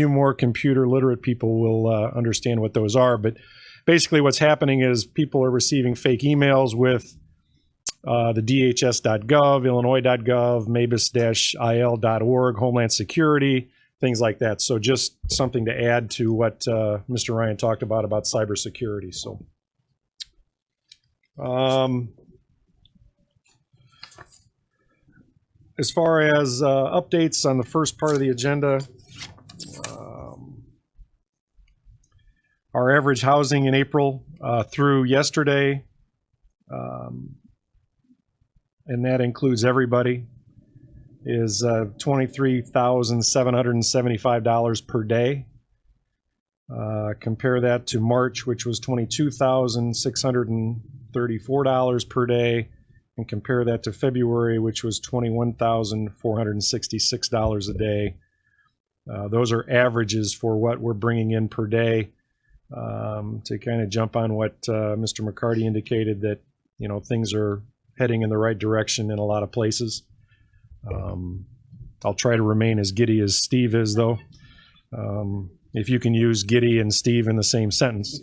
more computer literate people will understand what those are. But basically what's happening is people are receiving fake emails with the DHS.gov, Illinois.gov, MABUS-IL.org, Homeland Security, things like that. So just something to add to what Mr. Ryan talked about cybersecurity. So as far as updates on the first part of the agenda, Our average housing in April through yesterday, and that includes everybody, is $23,775 per day. Compare that to March, which was $22,634 per day, and compare that to February, which was $21,466 a day. Those are averages for what we're bringing in per day. To kind of jump on what Mr. McCarty indicated, that things are heading in the right direction in a lot of places. I'll try to remain as giddy as Steve is, though. If you can use giddy and Steve in the same sentence.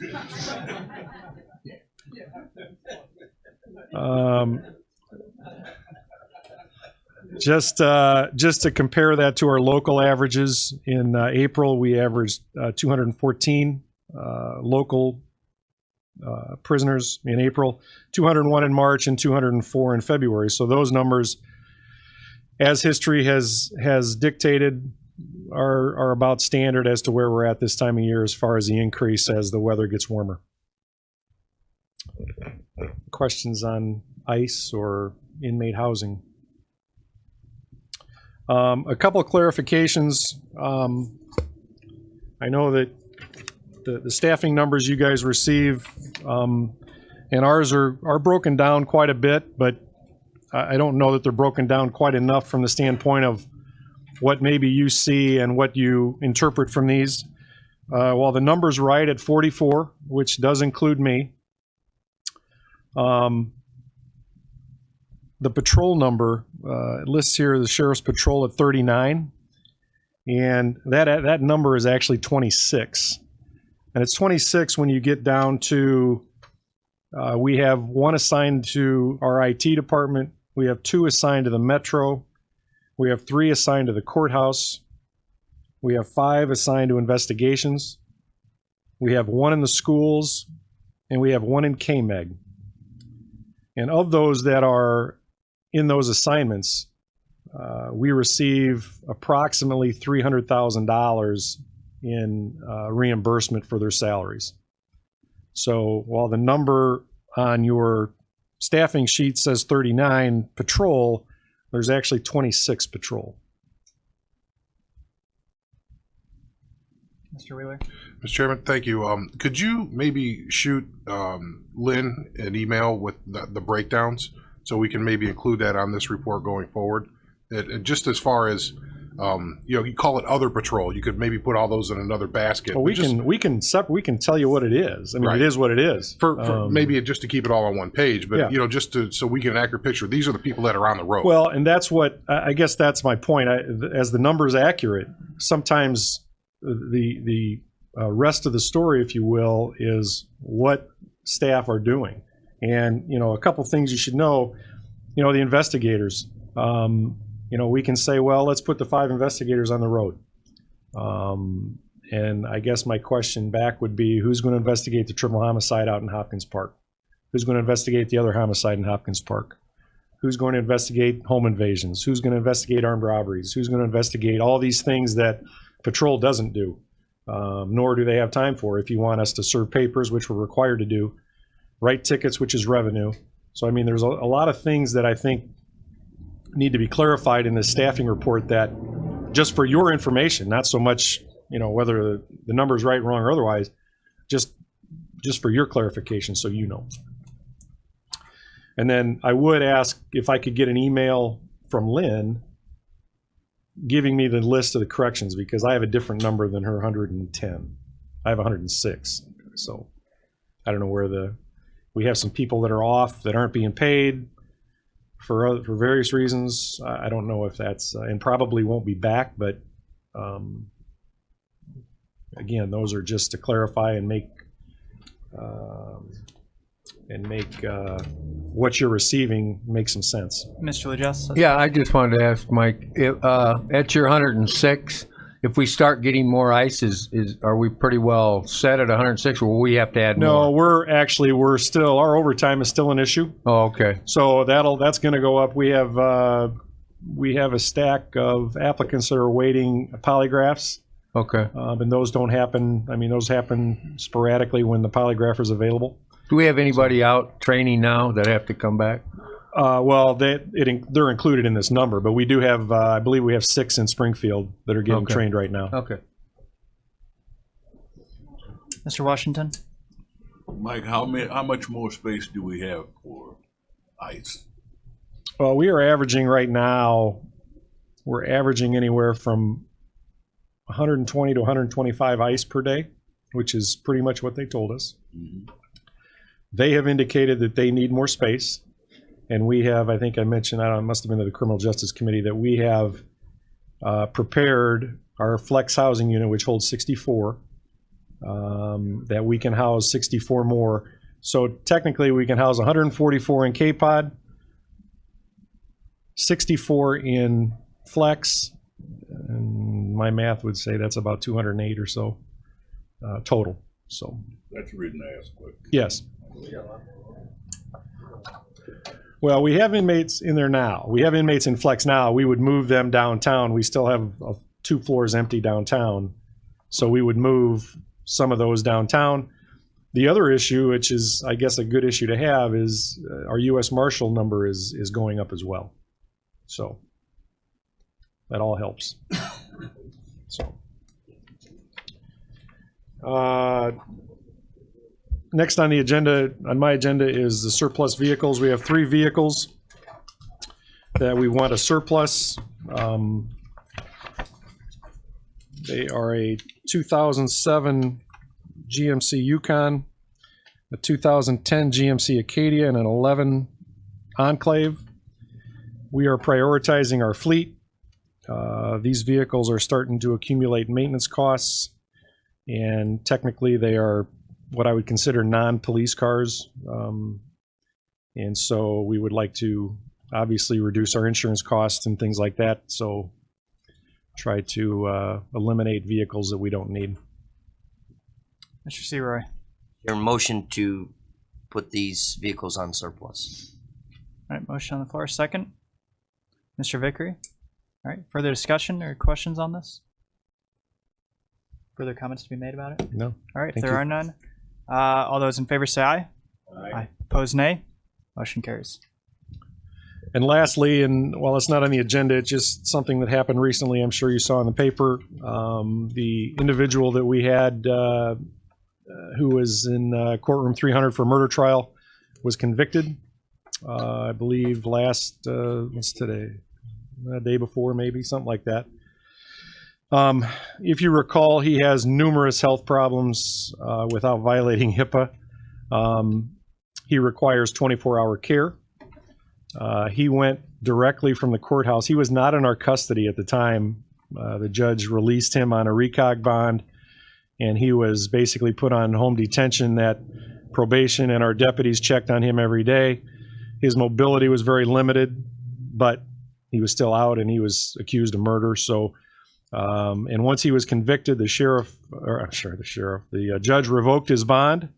Just to compare that to our local averages, in April we averaged 214 local prisoners in April, 201 in March, and 204 in February. So those numbers, as history has dictated, are about standard as to where we're at this time of year as far as the increase as the weather gets warmer. Questions on ICE or inmate housing? A couple of clarifications. I know that the staffing numbers you guys receive, and ours are broken down quite a bit, but I don't know that they're broken down quite enough from the standpoint of what maybe you see and what you interpret from these. While the number's right at 44, which does include me, the patrol number lists here the sheriff's patrol at 39, and that number is actually 26. And it's 26 when you get down to, we have 1 assigned to our IT department, we have 2 assigned to the Metro, we have 3 assigned to the courthouse, we have 5 assigned to investigations, we have 1 in the schools, and we have 1 in KMEG. And of those that are in those assignments, we receive approximately $300,000 in reimbursement for their salaries. So while the number on your staffing sheet says 39 patrol, there's actually 26 patrol. Mr. Wheeler? Mr. Chairman, thank you. Could you maybe shoot Lynn an email with the breakdowns so we can maybe include that on this report going forward? Just as far as, you call it other patrol, you could maybe put all those in another basket. Well, we can tell you what it is. I mean, Right. It is what it is. For maybe just to keep it all on one page, but Yeah. just so we get an accurate picture. These are the people that are on the road. Well, and that's what, I guess that's my point. As the number is accurate, sometimes the rest of the story, if you will, is what staff are doing. And, a couple things you should know, the investigators, we can say, well, let's put the 5 investigators on the road. And I guess my question back would be, who's going to investigate the triple homicide out in Hopkins Park? Who's going to investigate the other homicide in Hopkins Park? Who's going to investigate home invasions? Who's going to investigate armed robberies? Who's going to investigate all these things that patrol doesn't do, nor do they have time for? If you want us to serve papers, which we're required to do, write tickets, which is revenue. So, I mean, there's a lot of things that I think need to be clarified in the staffing report, that just for your information, not so much, whether the number is right, wrong, or otherwise, just for your clarification, so you know. And then I would ask if I could get an email from Lynn giving me the list of the corrections, because I have a different number than her 110. I have 106. So I don't know where we have some people that are off that aren't being paid for various reasons. I don't know if that's, and probably won't be back, but again, those are just to clarify and make what you're receiving make some sense. Mr. Legess? Yeah, I just wanted to ask Mike, at your 106, if we start getting more ice, are we pretty well set at 106, or will we have to add No, more? we're still, our overtime is still an issue. Oh, okay. So that's going to go up. We have a stack of applicants that are waiting polygraphs. Okay. And those don't happen. I mean, those happen sporadically when the polygraph is available. Do we have anybody out training now that have to come back? Well, they're included in this number, but we do have, I believe we have 6 in Springfield that are getting Okay. trained right now. Okay. Mr. Washington? Mike, how much more space do we have for ICE? Well, we are averaging right now, we're averaging anywhere from 120 to 125 ICE per day, which is pretty much what they told us. They have indicated that they need more space. And we have, I think I mentioned, I don't know, it must have been to the Criminal Justice Committee, that we have prepared our flex housing unit, which holds 64, that we can house 64 more. So technically we can house 144 in K-Pod, 64 in flex, and my math would say that's about 208 or so total. So That's the reason I asked quick. yes. Well, we have inmates in there now. We have inmates in flex now. We would move them downtown. We still have 2 floors empty downtown. So we would move some of those downtown. The other issue, which is, I guess, a good issue to have, is our U.S. Marshal number is going up as well. So that all helps. So next on the agenda, on my agenda, is the surplus vehicles. We have 3 vehicles that we want to surplus. They are a 2007 GMC Yukon, a 2010 GMC Acadia, and an 11 Enclave. We are prioritizing our fleet. These vehicles are starting to accumulate maintenance costs, and technically they are what I would consider non-police cars. And so we would like to obviously reduce our insurance costs and things like that. So try to eliminate vehicles that we don't need. Mr. Seroy? Your motion to put these vehicles on surplus. All right, motion on the floor. Second. Mr. Vickery? All right, further discussion or questions on this? Further comments to be made about it? No. All right, if Thank there you. are none, all those in favor say aye. Aye. Opposed, nay. Motion carries. And lastly, and while it's not on the agenda, it's just something that happened recently. I'm sure you saw in the paper. The individual that we had who was in courtroom 300 for murder trial was convicted. I believe last, what's today? The day before, maybe, something like that. If you recall, he has numerous health problems without violating HIPAA. He requires 24-hour care. He went directly from the courthouse. He was not in our custody at the time. The judge released him on a recog bond, and he was basically put on home detention that probation and our deputies checked on him every day. His mobility was very limited, but he was still out, and he was accused of murder. So, and once he was convicted, the judge revoked his bond,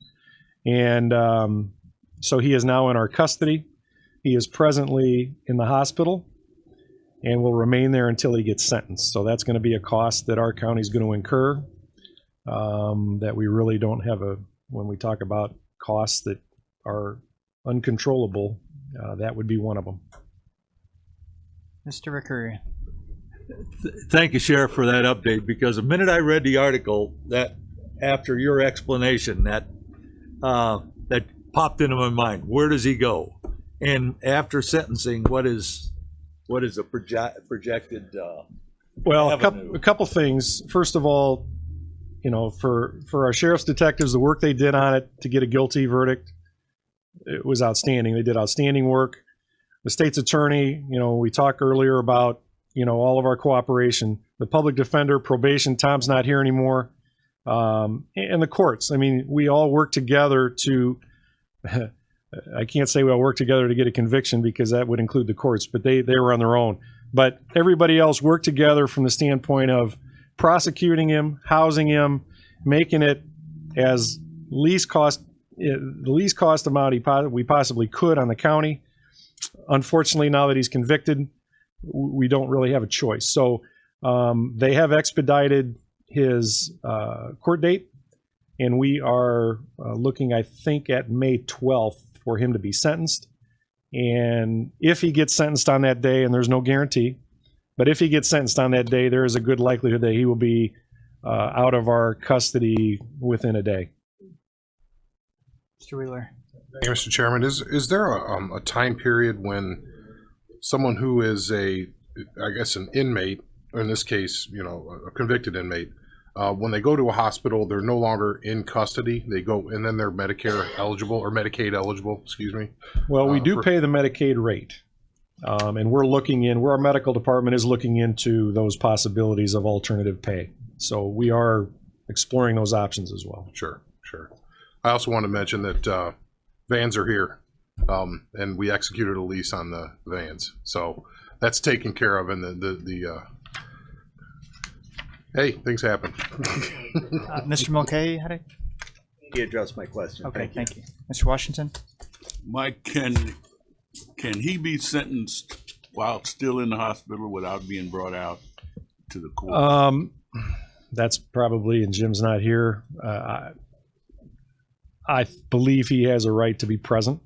and so he is now in our custody. He is presently in the hospital and will remain there until he gets sentenced. So that's going to be a cost that our county is going to incur, that we really don't have when we talk about costs that are uncontrollable, that would be one of them. Mr. Vickery? Thank you, Sheriff, for that update, because the minute I read the article, that after your explanation, that popped into my mind. Where does he go? And after sentencing, what is a projected? Well, avenue? a couple things. First of all, for our sheriff's detectives, the work they did on it to get a guilty verdict, it was outstanding. They did outstanding work. The state's attorney, we talked earlier about, all of our cooperation. The public defender, probation, Tom's not here anymore, and the courts. I mean, we all work together to. I can't say we all work together to get a conviction because that would include the courts, but they were on their own. But everybody else worked together from the standpoint of prosecuting him, housing him, making it as the least cost amount we possibly could on the county. Unfortunately, now that he's convicted, we don't really have a choice. So they have expedited his court date, and we are looking, I think, at May 12th for him to be sentenced. And if he gets sentenced on that day, and there's no guarantee, but if he gets sentenced on that day, there is a good likelihood that he will be out of our custody within a day. Mr. Wheeler. Thank you, Mr. Chairman. Is there a time period when someone who is an inmate, or in this case, a convicted inmate, when they go to a hospital, they're no longer in custody. They go, and then they're Medicare eligible or Medicaid eligible, excuse me. Well, we do pay the Medicaid rate. And where our medical department is looking into those possibilities of alternative pay. So we are exploring those options as well. Sure. I also want to mention that vans are here, and we executed a lease on the vans. So that's taken care of, and hey, things happen. Mr. Mulcahy, how did He addressed my question. Okay, thank you. Mr. Washington? Mike, can he be sentenced while still in the hospital without being brought out to the court? That's probably, and Jim's not here. I believe he has a right to be present,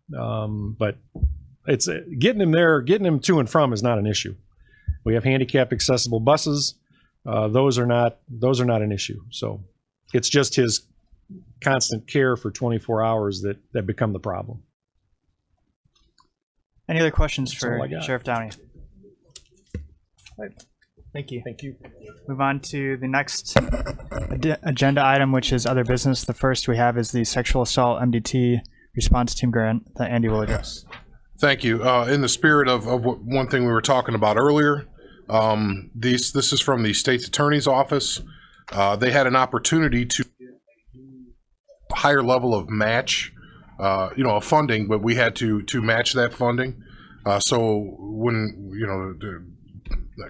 but it's getting him there, getting him to and from is not an issue. We have handicap accessible buses. Those are not an issue. So it's just his constant care for 24 hours that become the problem. Any other questions That's all for I got. Sheriff Downey? Thank you. Thank you. Move on to the next agenda item, which is other business. The first we have is the sexual assault MDT response team grant that Andy will address. Thank you. In the spirit of one thing we were talking about earlier, this is from the state's attorney's office. They had an opportunity to higher level of match, of funding, but we had to match that funding. So when,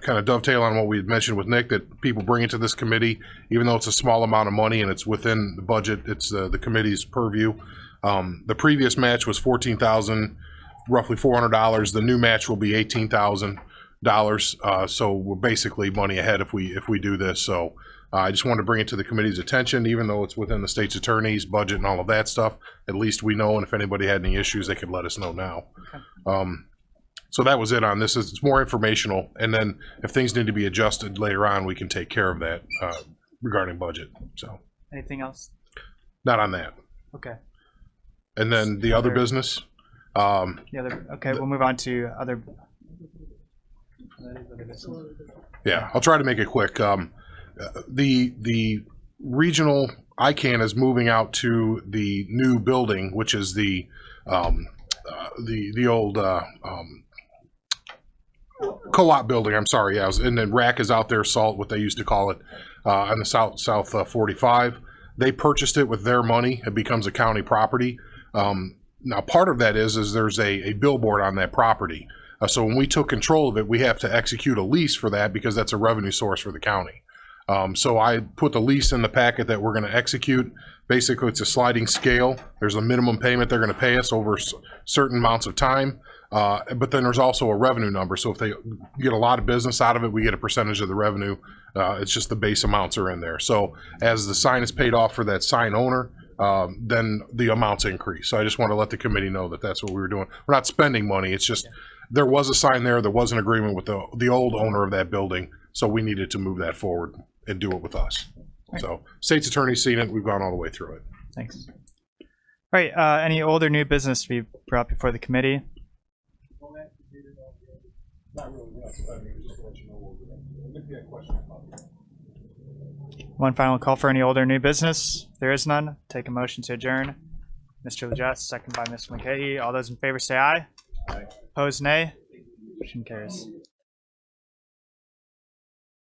kind of dovetail on what we had mentioned with Nick, that people bring it to this committee, even though it's a small amount of money and it's within the budget, it's the committee's purview. The previous match was $14,000, roughly $400. The new match will be $18,000. So we're basically money ahead if we do this. So I just wanted to bring it to the committee's attention, even though it's within the state's attorney's budget and all of that stuff. At least we know, and if anybody had any issues, they could let us know now. Okay. So that was it on this. It's more informational, and then if things need to be adjusted later on, we can take care of that regarding budget. So anything else? Not on that. Okay. And then the other business. We'll move on to other. Yeah, I'll try to make it quick. The regional ICANN is moving out to the new building, which is the old co-op building. I'm sorry, yeah. And then RAC is out there, SALT, what they used to call it, on the south 45. They purchased it with their money. It becomes a county property. Now, part of that is there's a billboard on that property. So when we took control of it, we have to execute a lease for that because that's a revenue source for the county. So I put the lease in the packet that we're going to execute. Basically, it's a sliding scale. There's a minimum payment they're going to pay us over certain amounts of time. But then there's also a revenue number. So if they get a lot of business out of it, we get a percentage of the revenue. It's just the base amounts are in there. So as the sign is paid off for that sign owner, then the amounts increase. So I just want to let the committee know that that's what we were doing. We're not spending money. It's just there was a sign there. There was an agreement with the old owner of that building. So we needed to move that forward and do it with us. Right. So state's attorney's seen it. We've gone all the way through it. Thanks. All right. Any old or new business to be brought before the committee? One final call for any old or new business. If there is none, take a motion to adjourn. Mr. Lejes, second by Mr. Mulcahy. All those in favor say aye. Aye. Opposed, nay. Motion carries.